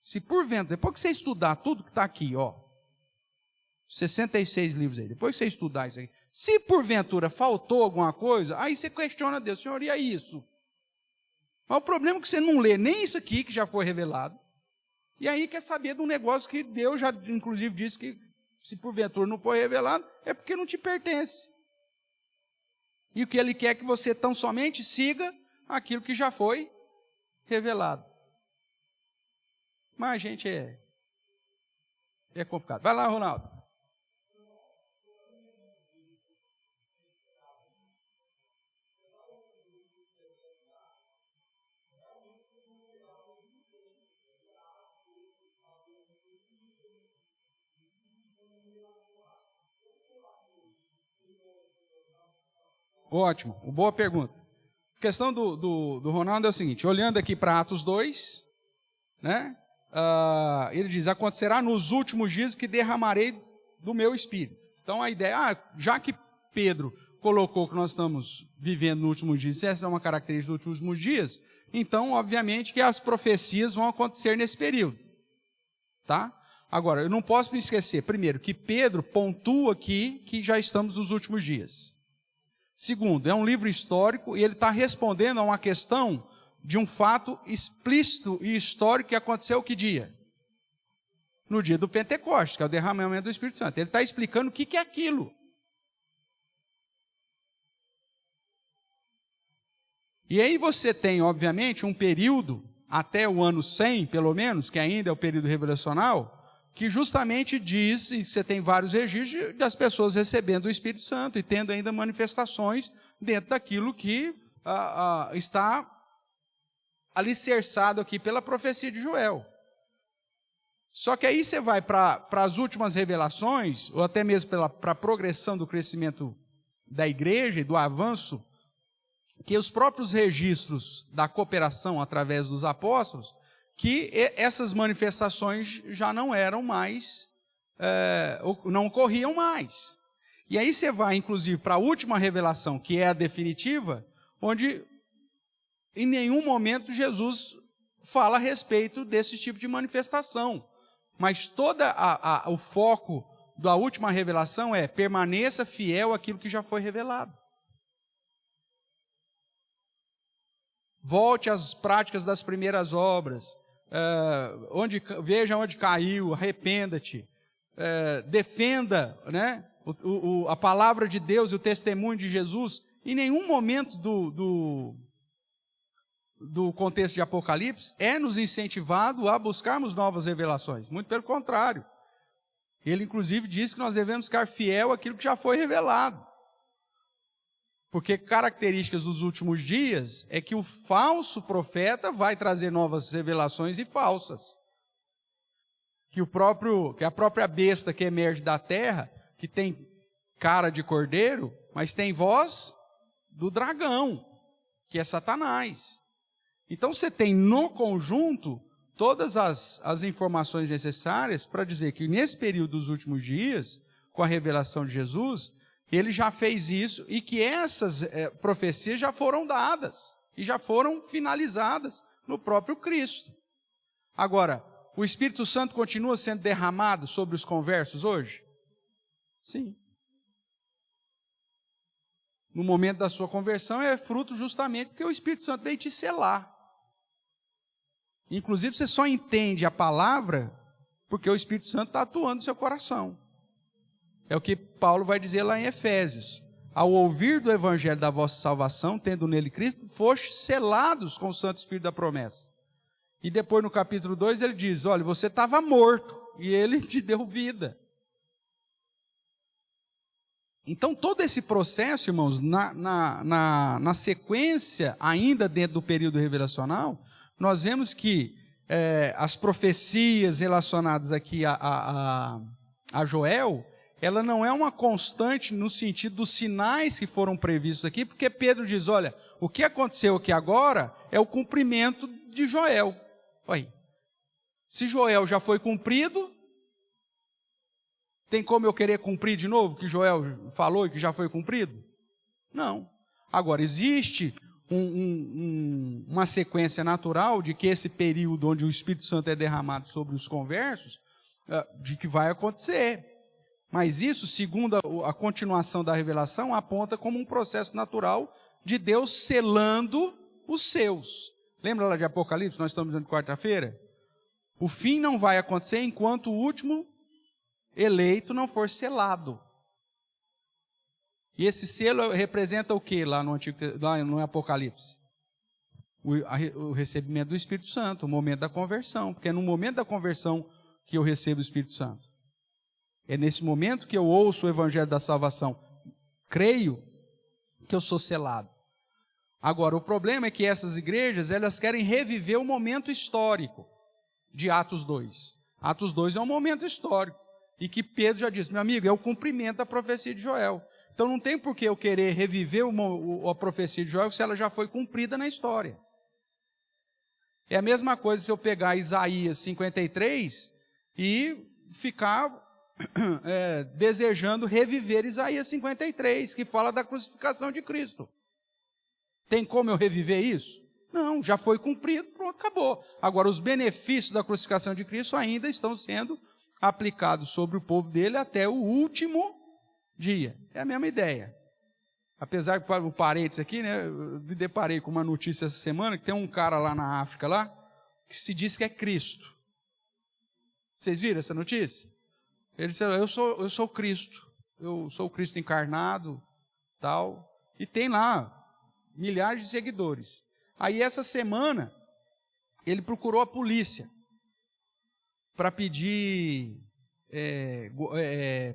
se porventura, depois que você estudar tudo que está aqui, 66 livros aí, depois que você estudar isso aqui, se porventura faltou alguma coisa, aí você questiona Deus, Senhor, e é isso? Mas o problema é que você não lê nem isso aqui, que já foi revelado, e aí quer saber de um negócio que Deus já, inclusive, disse que, se porventura não foi revelado, é porque não te pertence. E o que Ele quer é que você tão somente siga aquilo que já foi revelado. Mas, gente, é complicado. Vai lá, Ronaldo. Ótimo, boa pergunta. A questão do Ronaldo é o seguinte, olhando aqui para Atos 2, né, ele diz, acontecerá nos últimos dias que derramarei do meu espírito. Então a ideia, já que Pedro colocou que nós estamos vivendo nos últimos dias, se essa é uma característica dos últimos dias, então obviamente que as profecias vão acontecer nesse período. Tá? Agora, eu não posso me esquecer, primeiro, que Pedro pontua aqui que já estamos nos últimos dias. Segundo, é um livro histórico e ele está respondendo a uma questão de um fato explícito e histórico que aconteceu que dia? No dia do Pentecostes, que é o derramamento do Espírito Santo. Ele está explicando o que é aquilo. E aí você tem, obviamente, um período, até o ano 100, pelo menos, que ainda é o período revelacional, que justamente diz, e você tem vários registros das pessoas recebendo o Espírito Santo e tendo ainda manifestações dentro daquilo que está alicerçado aqui pela profecia de Joel. Só que aí você vai para as últimas revelações, ou até mesmo para a progressão do crescimento da igreja e do avanço, que os próprios registros da cooperação através dos apóstolos que essas manifestações já não eram mais, não ocorriam mais. E aí você vai, inclusive, para a última revelação, que é a definitiva, onde em nenhum momento Jesus fala a respeito desse tipo de manifestação. Mas todo o foco da última revelação é: permaneça fiel àquilo que já foi revelado. Volte às práticas das primeiras obras. Veja onde caiu, arrependa-te. Defenda, né, a palavra de Deus e o testemunho de Jesus. Em nenhum momento do contexto de Apocalipse é nos incentivado a buscarmos novas revelações. Muito pelo contrário. Ele, inclusive, diz que nós devemos ficar fiel àquilo que já foi revelado. Porque características dos últimos dias é que o falso profeta vai trazer novas revelações e falsas. Que a própria besta que emerge da terra, que tem cara de cordeiro, mas tem voz do dragão, que é Satanás. Então você tem no conjunto todas as informações necessárias para dizer que nesse período dos últimos dias, com a revelação de Jesus, ele já fez isso e que essas profecias já foram dadas e já foram finalizadas no próprio Cristo. Agora, o Espírito Santo continua sendo derramado sobre os conversos hoje? Sim. No momento da sua conversão é fruto justamente porque o Espírito Santo veio te selar. Inclusive você só entende a palavra porque o Espírito Santo está atuando no seu coração. É o que Paulo vai dizer lá em Efésios. Ao ouvir do evangelho da vossa salvação, tendo nele Cristo, fostes selados com o Santo Espírito da promessa. E depois no capítulo 2 ele diz: olha, você estava morto e ele te deu vida. Então todo esse processo, irmãos, na sequência, ainda dentro do período revelacional, nós vemos que as profecias relacionadas aqui a Joel, ela não é uma constante no sentido dos sinais que foram previstos aqui, porque Pedro diz: olha, o que aconteceu aqui agora é o cumprimento de Joel. Aí, se Joel já foi cumprido, tem como eu querer cumprir de novo o que Joel falou e que já foi cumprido? Não. Agora, existe uma sequência natural de que esse período onde o Espírito Santo é derramado sobre os conversos, de que vai acontecer. Mas isso, segundo a continuação da revelação, aponta como um processo natural de Deus selando os seus. Lembra lá de Apocalipse? Nós estamos na quarta-feira. O fim não vai acontecer enquanto o último eleito não for selado. E esse selo representa o que lá no Apocalipse? O recebimento do Espírito Santo, o momento da conversão. Porque é no momento da conversão que eu recebo o Espírito Santo. É nesse momento que eu ouço o evangelho da salvação, creio que eu sou selado. Agora, o problema é que essas igrejas, elas querem reviver o momento histórico de Atos 2. Atos 2 é um momento histórico. E que Pedro já disse: meu amigo, é o cumprimento da profecia de Joel. Então não tem por que eu querer reviver a profecia de Joel se ela já foi cumprida na história. É a mesma coisa se eu pegar Isaías 53 e ficar desejando reviver Isaías 53, que fala da crucificação de Cristo. Tem como eu reviver isso? Não, já foi cumprido, pronto, acabou. Agora, os benefícios da crucificação de Cristo ainda estão sendo aplicados sobre o povo dele até o último dia. É a mesma ideia. Apesar que, para o parênteses aqui, né, eu me deparei com uma notícia essa semana, que tem um cara lá na África, lá, que se diz que é Cristo. Vocês viram essa notícia? Ele disse: eu sou Cristo, eu sou o Cristo encarnado, tal, e tem lá milhares de seguidores. Aí essa semana, ele procurou a polícia para pedir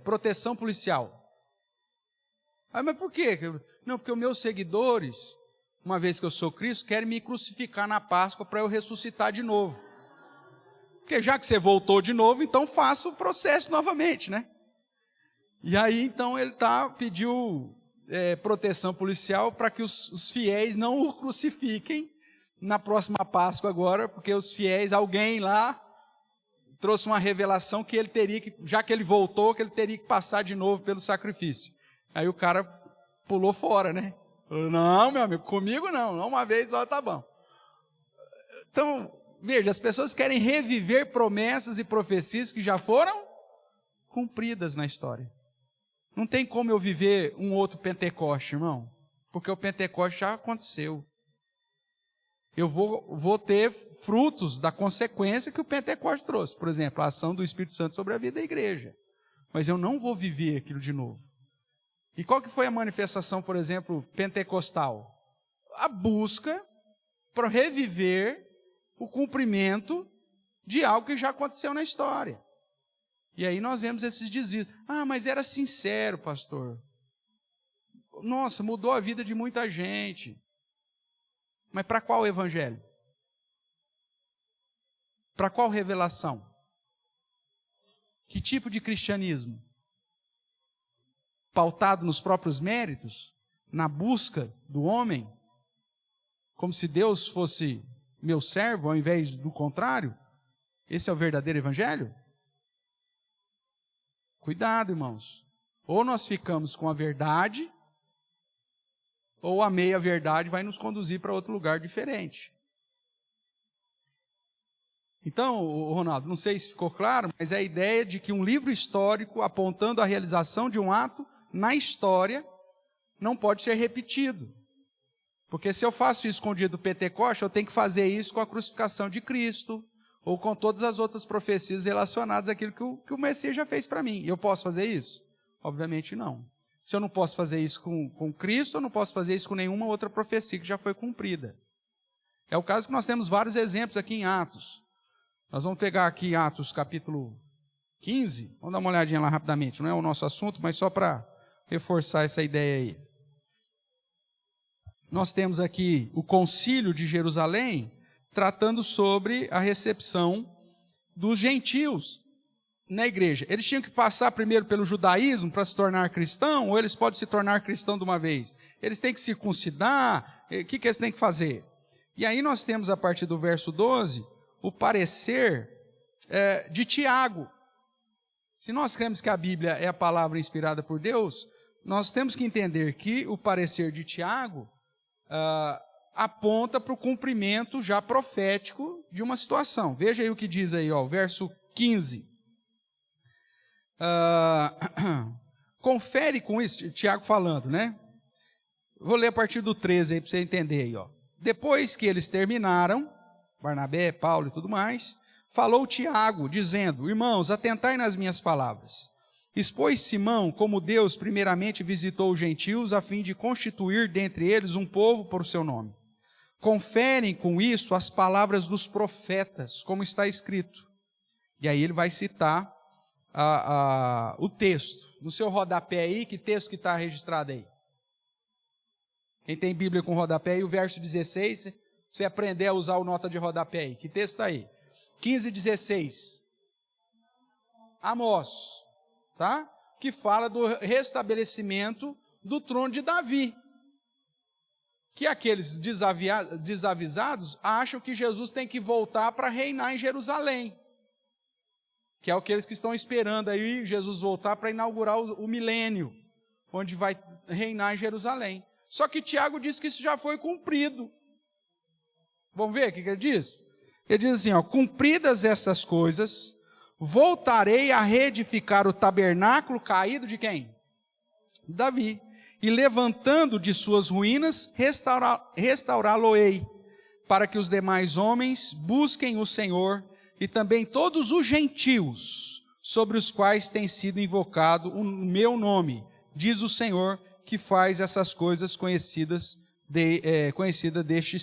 proteção policial. Ah, mas por quê? Não, porque os meus seguidores, uma vez que eu sou Cristo, querem me crucificar na Páscoa para eu ressuscitar de novo. Porque já que você voltou de novo, então faça o processo novamente, né? E aí, então, ele pediu proteção policial para que os fiéis não o crucifiquem na próxima Páscoa agora, porque os fiéis, alguém lá, trouxe uma revelação que ele teria que, já que ele voltou, que ele teria que passar de novo pelo sacrifício. Aí o cara pulou fora, né? Falou, não, meu amigo, comigo não, uma vez só tá bom. Então, veja, as pessoas querem reviver promessas e profecias que já foram cumpridas na história. Não tem como eu viver um outro Pentecoste, irmão, porque o Pentecoste já aconteceu. Eu vou ter frutos da consequência que o Pentecoste trouxe. Por exemplo, a ação do Espírito Santo sobre a vida da igreja. Mas eu não vou viver aquilo de novo. E qual que foi a manifestação, por exemplo, pentecostal? A busca para reviver o cumprimento de algo que já aconteceu na história. E aí nós vemos esses desvios. Ah, mas era sincero, pastor. Nossa, mudou a vida de muita gente. Mas para qual evangelho? Para qual revelação? Que tipo de cristianismo? Pautado nos próprios méritos? Na busca do homem? Como se Deus fosse meu servo ao invés do contrário? Esse é o verdadeiro evangelho? Cuidado, irmãos. Ou nós ficamos com a verdade, ou a meia-verdade vai nos conduzir para outro lugar diferente. Então, Ronaldo, não sei se ficou claro, mas é a ideia de que um livro histórico apontando a realização de um ato na história não pode ser repetido. Porque se eu faço isso com o dia do Pentecoste, eu tenho que fazer isso com a crucificação de Cristo, ou com todas as outras profecias relacionadas àquilo que o Messias já fez para mim. Eu posso fazer isso? Obviamente não. Se eu não posso fazer isso com Cristo, eu não posso fazer isso com nenhuma outra profecia que já foi cumprida. É o caso que nós temos vários exemplos aqui em Atos. Nós vamos pegar aqui Atos capítulo 15, vamos dar uma olhadinha lá rapidamente, não é o nosso assunto, mas só para reforçar essa ideia aí. Nós temos aqui o concílio de Jerusalém, tratando sobre a recepção dos gentios na igreja. Eles tinham que passar primeiro pelo judaísmo para se tornar cristão, ou eles podem se tornar cristão de uma vez? Eles têm que circuncidar, o que eles têm que fazer? E aí nós temos a partir do verso 12, o parecer de Tiago. Se nós cremos que a Bíblia é a palavra inspirada por Deus, nós temos que entender que o parecer de Tiago aponta para o cumprimento já profético de uma situação. Veja aí o que diz aí, ó, o verso 15. Confere com isso, Tiago falando, né? Vou ler a partir do 13 aí para você entender aí, ó. Depois que eles terminaram, Barnabé, Paulo e tudo mais, falou Tiago, dizendo, irmãos, atentai nas minhas palavras. Expôs Simão como Deus primeiramente visitou os gentios a fim de constituir dentre eles um povo por seu nome. Conferem com isso as palavras dos profetas, como está escrito. E aí ele vai citar o texto. No seu rodapé aí, que texto que está registrado aí? Quem tem Bíblia com rodapé aí, o verso 16, você aprender a usar o nota de rodapé aí. Que texto está aí? 15, 16. Amós, tá? Que fala do restabelecimento do trono de Davi. Que aqueles desavisados acham que Jesus tem que voltar para reinar em Jerusalém. Que é aqueles que estão esperando aí Jesus voltar para inaugurar o milênio, onde vai reinar em Jerusalém. Só que Tiago diz que isso já foi cumprido. Vamos ver o que ele diz? Ele diz assim, ó, cumpridas essas coisas, voltarei a reedificar o tabernáculo caído de quem? Davi. E levantando de suas ruínas, restaurá-lo-ei, para que os demais homens busquem o Senhor, e também todos os gentios, sobre os quais tem sido invocado o meu nome, diz o Senhor, que faz essas coisas conhecidas desde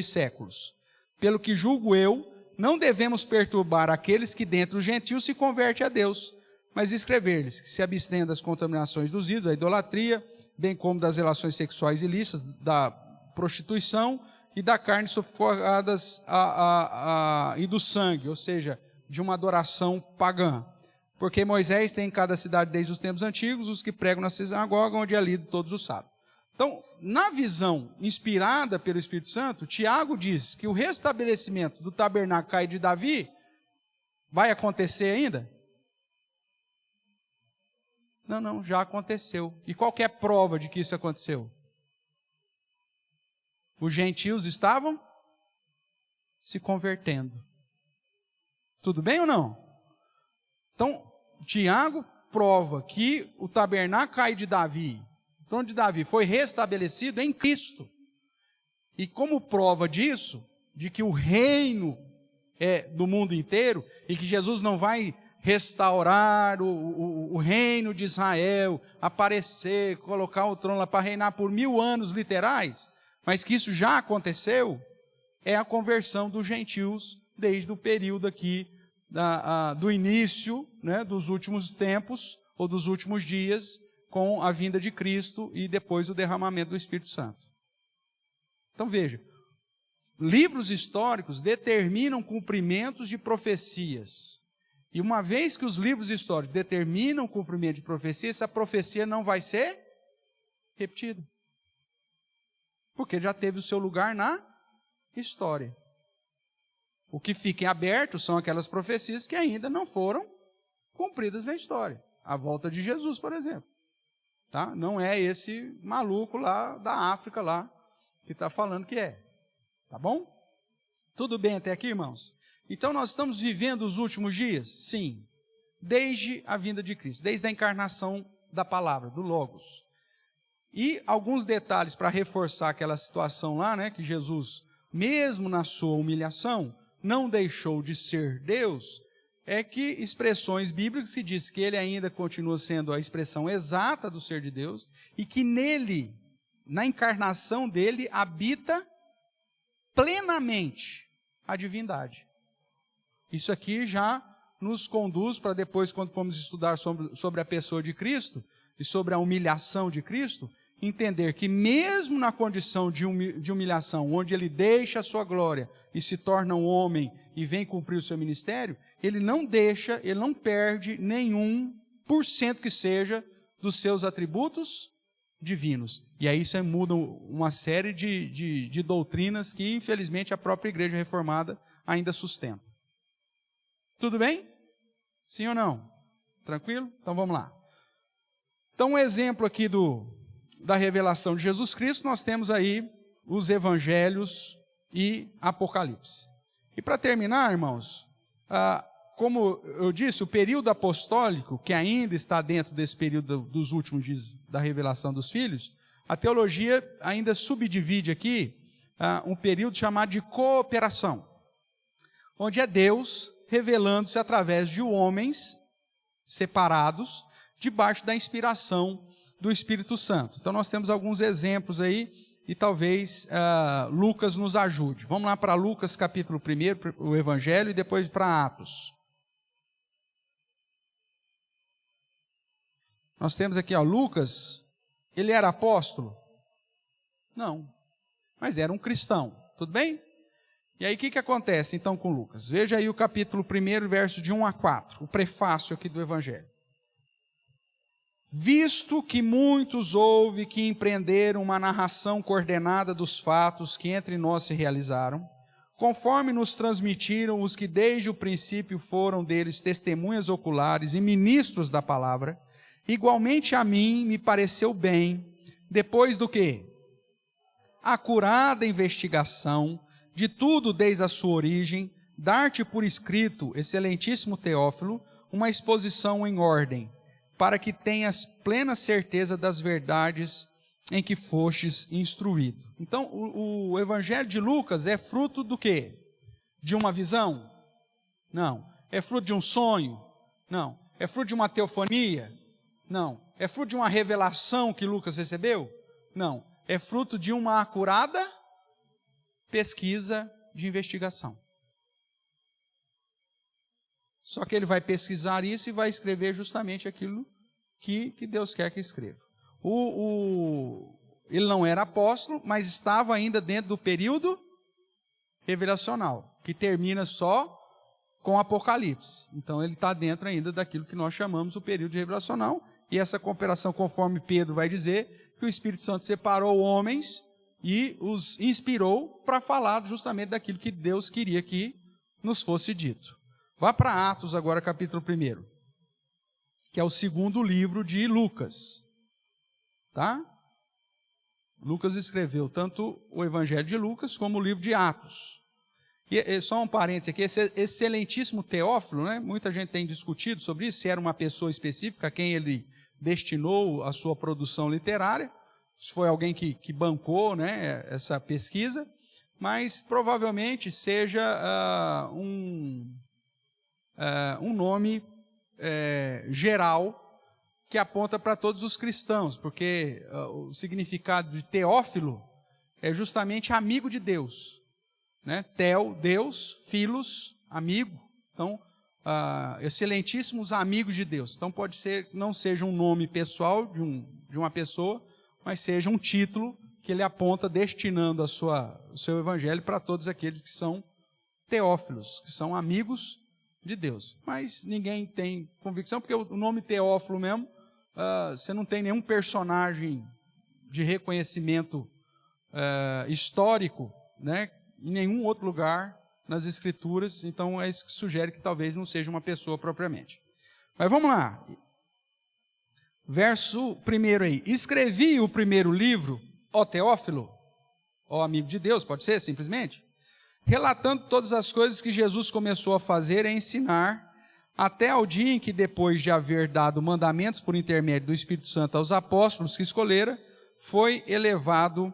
séculos. Pelo que julgo eu, não devemos perturbar aqueles que dentre os gentios se convertem a Deus, mas escrever-lhes que se abstenham das contaminações dos ídolos, da idolatria, bem como das relações sexuais ilícitas, da prostituição e da carne sufocadas e do sangue, ou seja, de uma adoração pagã. Porque Moisés tem em cada cidade desde os tempos antigos os que pregam na sinagoga onde é lido todos os sábados. Então, na visão inspirada pelo Espírito Santo, Tiago diz que o restabelecimento do tabernáculo caído de Davi vai acontecer ainda? Não, já aconteceu. E qual que é a prova de que isso aconteceu? Os gentios estavam se convertendo. Tudo bem ou não? Então, Tiago prova que o tabernáculo caído de Davi, o trono de Davi, foi restabelecido em Cristo. E como prova disso, de que o reino é do mundo inteiro, e que Jesus não vai restaurar o reino de Israel, aparecer, colocar o trono lá para reinar por 1000 anos literais, mas que isso já aconteceu, é a conversão dos gentios desde o período aqui do início, né, dos últimos tempos, ou dos últimos dias, com a vinda de Cristo e depois o derramamento do Espírito Santo. Então veja, livros históricos determinam cumprimentos de profecias. E uma vez que os livros históricos determinam o cumprimento de profecia, essa profecia não vai ser repetida. Porque já teve o seu lugar na história. O que fica em aberto são aquelas profecias que ainda não foram cumpridas na história. A volta de Jesus, por exemplo. Tá? Não é esse maluco lá da África lá que está falando que é. Tá bom? Tudo bem até aqui, irmãos? Então nós estamos vivendo os últimos dias? Sim. Desde a vinda de Cristo, desde a encarnação da palavra, do Logos. E alguns detalhes para reforçar aquela situação lá, né, que Jesus, mesmo na sua humilhação, não deixou de ser Deus, é que expressões bíblicas se diz que ele ainda continua sendo a expressão exata do ser de Deus, e que nele, na encarnação dele, habita plenamente a divindade. Isso aqui já nos conduz para depois, quando formos estudar sobre a pessoa de Cristo, e sobre a humilhação de Cristo, entender que mesmo na condição de humilhação, onde ele deixa a sua glória e se torna um homem e vem cumprir o seu ministério, ele não deixa, ele não perde nenhum por cento que seja dos seus atributos divinos. E aí isso muda uma série de doutrinas que, infelizmente, a própria Igreja Reformada ainda sustenta. Tudo bem? Sim ou não? Tranquilo? Então vamos lá. Então um exemplo aqui da revelação de Jesus Cristo, nós temos aí os Evangelhos e Apocalipse. E para terminar, irmãos, como eu disse, o período apostólico, que ainda está dentro desse período dos últimos dias da revelação dos filhos, a teologia ainda subdivide aqui um período chamado de cooperação, onde é Deus revelando-se através de homens separados, debaixo da inspiração do Espírito Santo. Então nós temos alguns exemplos aí, e talvez Lucas nos ajude. Vamos lá para Lucas capítulo 1, o Evangelho, e depois para Atos. Nós temos aqui, Lucas, ele era apóstolo? Não, mas era um cristão, tudo bem? E aí o que acontece então com Lucas? Veja aí o capítulo 1, verso de 1 a 4, o prefácio aqui do Evangelho. Visto que muitos houve que empreenderam uma narração coordenada dos fatos que entre nós se realizaram, conforme nos transmitiram os que desde o princípio foram deles testemunhas oculares e ministros da palavra, igualmente a mim me pareceu bem, depois do que? Acurada investigação de tudo desde a sua origem, dar-te por escrito, excelentíssimo Teófilo, uma exposição em ordem, para que tenhas plena certeza das verdades em que fostes instruído. Então, o Evangelho de Lucas é fruto do quê? De uma visão? Não. É fruto de um sonho? Não. É fruto de uma teofania? Não. É fruto de uma revelação que Lucas recebeu? Não. É fruto de uma acurada pesquisa de investigação. Só que ele vai pesquisar isso e vai escrever justamente aquilo que Deus quer que escreva. Ele não era apóstolo, mas estava ainda dentro do período revelacional, que termina só com Apocalipse. Então ele está dentro ainda daquilo que nós chamamos o período revelacional, e essa cooperação, conforme Pedro vai dizer, que o Espírito Santo separou homens e os inspirou para falar justamente daquilo que Deus queria que nos fosse dito. Vá para Atos agora, capítulo 1, que é o segundo livro de Lucas. Tá? Lucas escreveu tanto o Evangelho de Lucas como o livro de Atos. E só um parênteses aqui, esse excelentíssimo Teófilo, né, muita gente tem discutido sobre isso, se era uma pessoa específica a quem ele destinou a sua produção literária, se foi alguém que bancou, né, essa pesquisa, mas provavelmente seja um nome geral que aponta para todos os cristãos, porque o significado de Teófilo é justamente amigo de Deus, né? Theo, Deus, Filos, amigo. Então, excelentíssimos amigos de Deus. Então, pode ser que não seja um nome pessoal de uma pessoa, mas seja um título que ele aponta destinando o seu evangelho para todos aqueles que são teófilos, que são amigos de Deus. Mas ninguém tem convicção, porque o nome Teófilo mesmo, você não tem nenhum personagem de reconhecimento histórico, né, em nenhum outro lugar nas Escrituras, então é isso que sugere que talvez não seja uma pessoa propriamente. Mas vamos lá. Verso 1 aí. Escrevi o primeiro livro, ó Teófilo, ó amigo de Deus, pode ser simplesmente, relatando todas as coisas que Jesus começou a fazer e a ensinar, até ao dia em que, depois de haver dado mandamentos por intermédio do Espírito Santo aos apóstolos que escolhera, foi elevado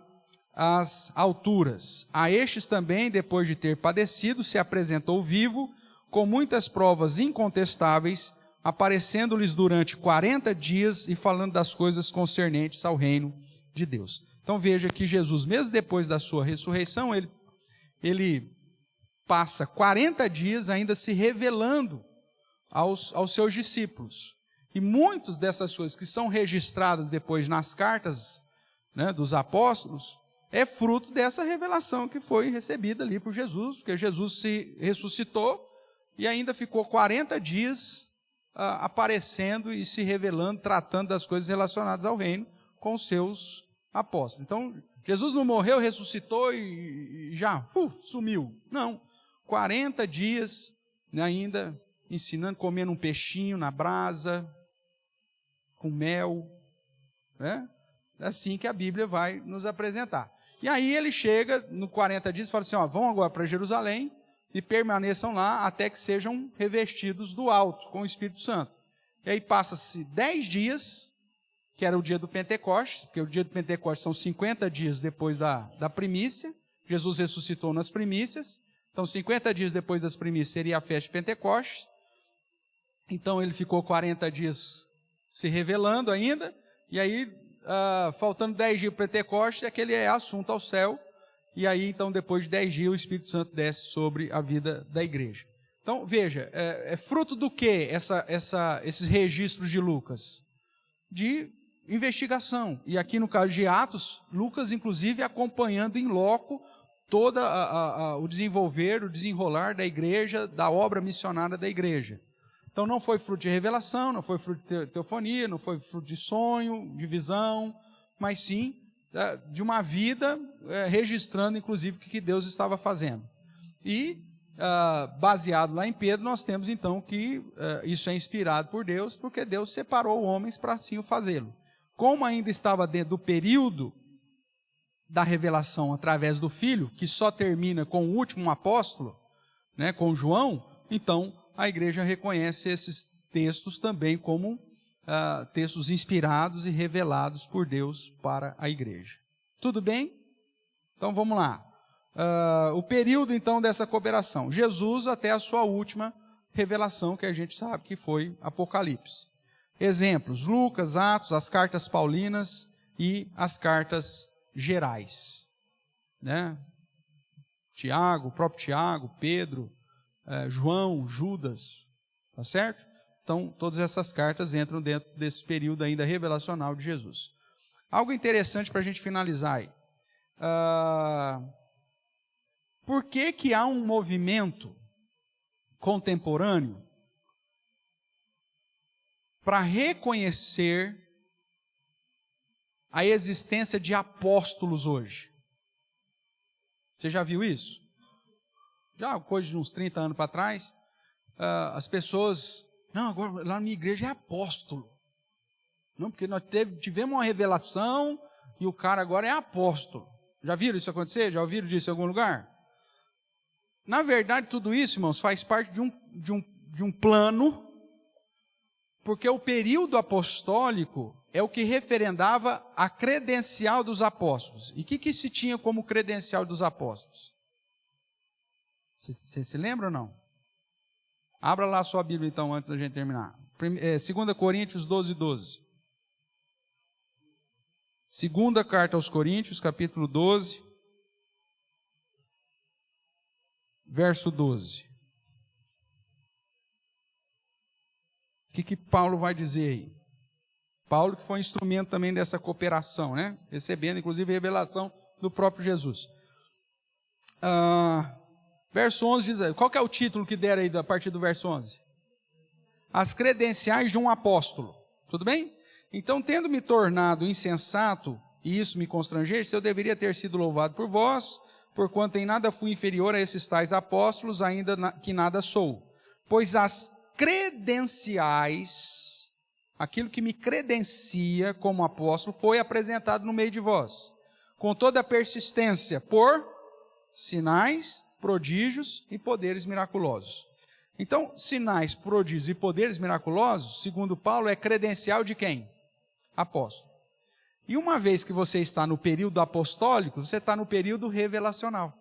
às alturas. A estes também, depois de ter padecido, se apresentou vivo, com muitas provas incontestáveis, aparecendo-lhes durante 40 dias e falando das coisas concernentes ao reino de Deus. Então veja que Jesus, mesmo depois da sua ressurreição, ele passa 40 dias ainda se revelando aos seus discípulos. E muitas dessas coisas que são registradas depois nas cartas, né, dos apóstolos, é fruto dessa revelação que foi recebida ali por Jesus, porque Jesus se ressuscitou e ainda ficou 40 dias aparecendo e se revelando, tratando das coisas relacionadas ao reino com os seus apóstolos. Então, Jesus não morreu, ressuscitou e já sumiu. Não, 40 dias ainda ensinando, comendo um peixinho na brasa, com mel, né? É assim que a Bíblia vai nos apresentar. E aí ele chega no 40 dias e fala assim, vão agora para Jerusalém e permaneçam lá até que sejam revestidos do alto, com o Espírito Santo. E aí passa-se 10 dias, que era o dia do Pentecostes, porque o dia do Pentecostes são 50 dias depois da primícia, Jesus ressuscitou nas primícias, então 50 dias depois das primícias seria a festa de Pentecostes, então ele ficou 40 dias se revelando ainda, e aí, faltando 10 dias para o Pentecostes, é que ele é assunto ao céu, e aí, então, depois de 10 dias, o Espírito Santo desce sobre a vida da igreja. Então, veja, é fruto do que esses registros de Lucas? De investigação. E aqui no caso de Atos, Lucas, inclusive, acompanhando em loco todo o desenvolver, o desenrolar da igreja, da obra missionária da igreja. Então, não foi fruto de revelação, não foi fruto de teofonia, não foi fruto de sonho, de visão, mas sim de uma vida registrando, inclusive, o que Deus estava fazendo. E, baseado lá em Pedro, nós temos, então, que isso é inspirado por Deus, porque Deus separou homens para assim o fazê-lo. Como ainda estava dentro do período da revelação através do Filho, que só termina com o último apóstolo, né, com João, então, a igreja reconhece esses textos também como textos inspirados e revelados por Deus para a igreja. Tudo bem? Então vamos lá. O período então dessa cooperação. Jesus até a sua última revelação, que a gente sabe que foi Apocalipse. Exemplos: Lucas, Atos, as cartas paulinas e as cartas gerais. Né? Tiago, o próprio Tiago, Pedro, João, Judas, tá certo? Então, todas essas cartas entram dentro desse período ainda revelacional de Jesus. Algo interessante para a gente finalizar aí. Por que há um movimento contemporâneo para reconhecer a existência de apóstolos hoje. Você já viu isso? Já, coisa de uns 30 anos para trás, as pessoas, não, agora lá na minha igreja é apóstolo. Não, porque nós tivemos uma revelação e o cara agora é apóstolo. Já viram isso acontecer? Já ouviram disso em algum lugar? Na verdade, tudo isso, irmãos, faz parte de um plano, porque o período apostólico é o que referendava a credencial dos apóstolos. E o que se tinha como credencial dos apóstolos? Você se lembra ou não? Abra lá a sua Bíblia, então, antes da gente terminar. 2 Coríntios 12, 12. Segunda carta aos Coríntios, capítulo 12, verso 12. O que Paulo vai dizer aí? Paulo que foi instrumento também dessa cooperação, né? Recebendo, inclusive, revelação do próprio Jesus. Verso 11 diz, qual que é o título que deram aí a partir do verso 11? As credenciais de um apóstolo. Tudo bem? Então, tendo me tornado insensato, e isso me constrangesse, eu deveria ter sido louvado por vós, porquanto em nada fui inferior a esses tais apóstolos, ainda que nada sou. Pois as credenciais, aquilo que me credencia como apóstolo, foi apresentado no meio de vós, com toda a persistência, por sinais, prodígios e poderes miraculosos. Então, sinais, prodígios e poderes miraculosos, segundo Paulo, é credencial de quem? Apóstolo. E uma vez que você está no período apostólico, você está no período revelacional.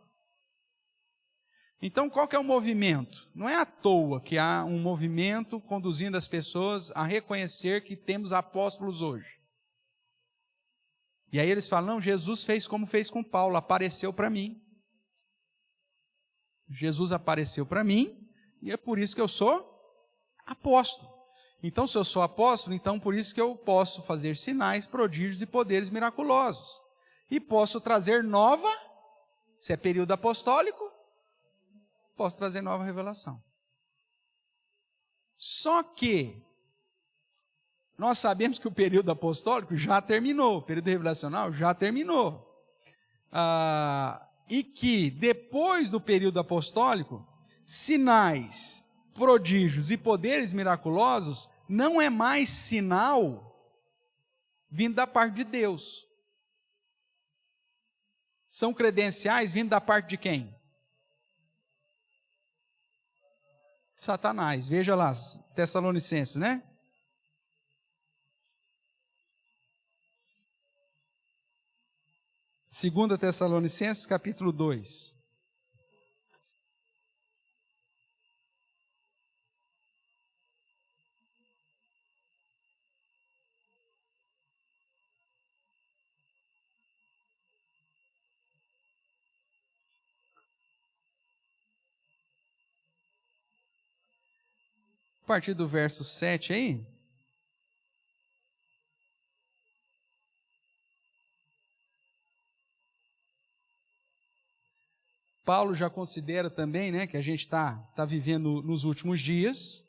Então, qual que é o movimento? Não é à toa que há um movimento conduzindo as pessoas a reconhecer que temos apóstolos hoje. E aí eles falam, não, Jesus fez como fez com Paulo, apareceu para mim. Jesus apareceu para mim, e é por isso que eu sou apóstolo. Então, se eu sou apóstolo, então por isso que eu posso fazer sinais, prodígios e poderes miraculosos. E posso trazer nova, se é período apostólico, posso trazer nova revelação. Só que nós sabemos que o período apostólico já terminou, o período revelacional já terminou. E que depois do período apostólico, sinais, prodígios e poderes miraculosos não é mais sinal vindo da parte de Deus. São credenciais vindo da parte de quem? Satanás. Veja lá, Tessalonicenses, né? Segunda Tessalonicenses, capítulo 2. A partir do verso 7 aí. Paulo já considera também, né, que a gente está vivendo nos últimos dias.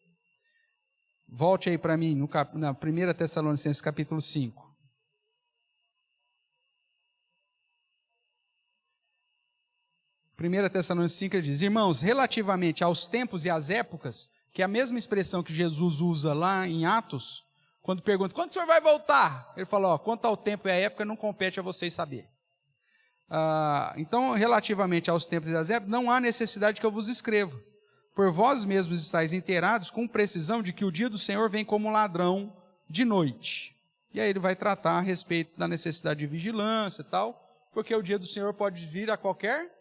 Volte aí para mim, na 1 Tessalonicenses capítulo 5. Primeira Tessalonicenses 5 ele diz, irmãos, relativamente aos tempos e às épocas, que é a mesma expressão que Jesus usa lá em Atos, quando pergunta, quando o senhor vai voltar? Ele fala, quanto ao tempo e à época, não compete a vocês saber. Então, relativamente aos tempos e às épocas, não há necessidade que eu vos escreva. Por vós mesmos estáis inteirados com precisão de que o dia do Senhor vem como ladrão de noite. E aí ele vai tratar a respeito da necessidade de vigilância e tal, porque o dia do Senhor pode vir a qualquer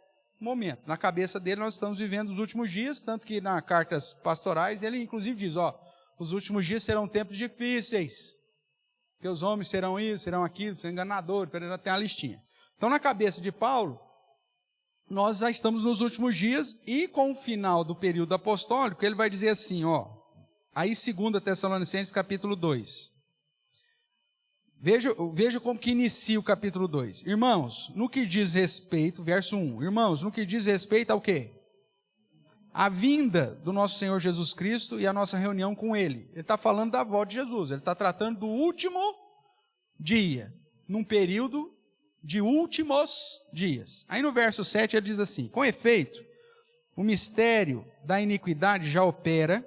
momento. Na cabeça dele nós estamos vivendo os últimos dias, tanto que nas cartas pastorais ele inclusive diz, os últimos dias serão tempos difíceis, que os homens serão isso, serão aquilo, serão enganadores, tem uma listinha. Então na cabeça de Paulo, nós já estamos nos últimos dias e com o final do período apostólico, ele vai dizer assim, aí 2 Tessalonicenses capítulo 2. Veja como que inicia o capítulo 2. Irmãos, no que diz respeito, verso 1. Irmãos, no que diz respeito ao quê? A vinda do nosso Senhor Jesus Cristo e a nossa reunião com Ele. Ele está falando da volta de Jesus. Ele está tratando do último dia. num período de últimos dias. Aí no verso 7 ele diz assim: com efeito, o mistério da iniquidade já opera,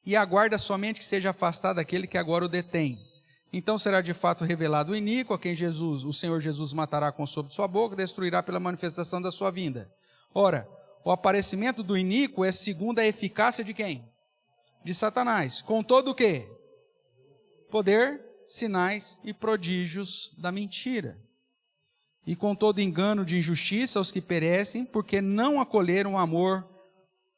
e aguarda somente que seja afastado aquele que agora o detém. Então será de fato revelado o iníquo, a quem o Senhor Jesus matará com o sopro de sua boca, destruirá pela manifestação da sua vinda. Ora, o aparecimento do iníquo é segundo a eficácia de quem? De Satanás. Com todo o quê? Poder, sinais e prodígios da mentira. E com todo engano de injustiça aos que perecem, porque não acolheram o amor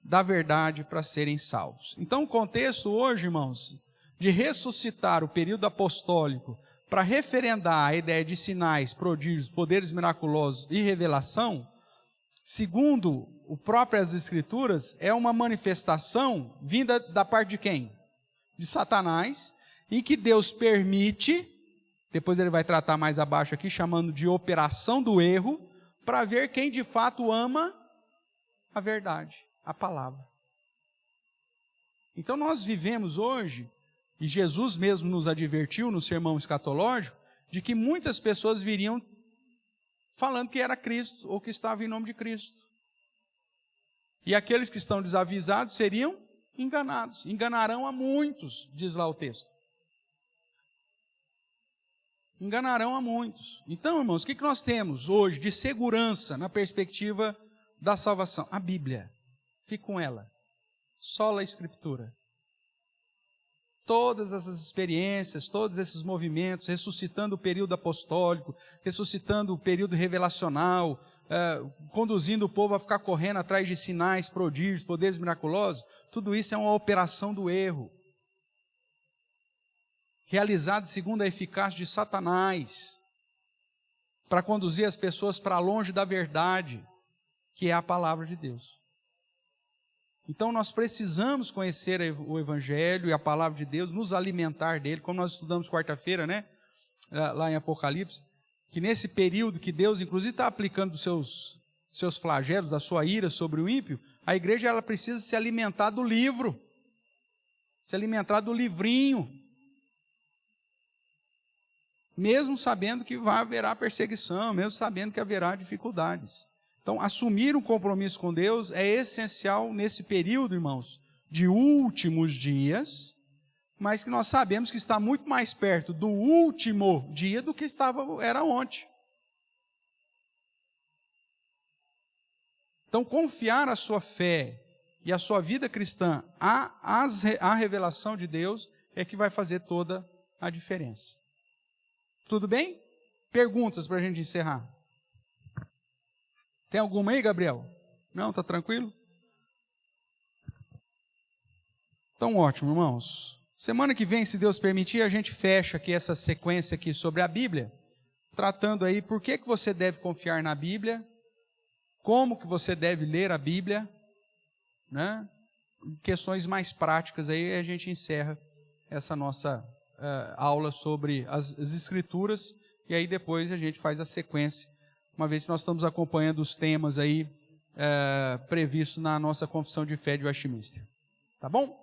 da verdade para serem salvos. Então o contexto hoje, irmãos, de ressuscitar o período apostólico para referendar a ideia de sinais, prodígios, poderes miraculosos e revelação, segundo o próprias Escrituras, é uma manifestação vinda da parte de quem? De Satanás, em que Deus permite, depois ele vai tratar mais abaixo aqui, chamando de operação do erro, para ver quem de fato ama a verdade, a palavra. Então nós vivemos hoje, e Jesus mesmo nos advertiu no sermão escatológico, de que muitas pessoas viriam falando que era Cristo, ou que estava em nome de Cristo. E aqueles que estão desavisados seriam enganados. Enganarão a muitos, diz lá o texto. Enganarão a muitos. Então, irmãos, o que nós temos hoje de segurança na perspectiva da salvação? A Bíblia. Fique com ela. Sola Escritura. Todas essas experiências, todos esses movimentos, ressuscitando o período apostólico, ressuscitando o período revelacional, conduzindo o povo a ficar correndo atrás de sinais, prodígios, poderes miraculosos, tudo isso é uma operação do erro, realizada segundo a eficácia de Satanás, para conduzir as pessoas para longe da verdade, que é a palavra de Deus. Então nós precisamos conhecer o Evangelho e a palavra de Deus, nos alimentar dele, como nós estudamos quarta-feira, né? Lá em Apocalipse, que nesse período que Deus inclusive está aplicando os seus flagelos, da sua ira sobre o ímpio, a igreja ela precisa se alimentar do livro, se alimentar do livrinho, mesmo sabendo que haverá perseguição, mesmo sabendo que haverá dificuldades. Então, assumir um compromisso com Deus é essencial nesse período, irmãos, de últimos dias, mas que nós sabemos que está muito mais perto do último dia do que era ontem. Então, confiar a sua fé e a sua vida cristã à revelação de Deus é que vai fazer toda a diferença. Tudo bem? Perguntas para a gente encerrar. Tem alguma aí, Gabriel? Não, está tranquilo? Então, ótimo, irmãos. Semana que vem, se Deus permitir, a gente fecha aqui essa sequência aqui sobre a Bíblia, tratando aí por que você deve confiar na Bíblia, como que você deve ler a Bíblia, né? Questões mais práticas aí, a gente encerra essa nossa aula sobre as Escrituras, e aí depois a gente faz a sequência, uma vez que nós estamos acompanhando os temas aí previstos na nossa Confissão de Fé de Westminster. Tá bom?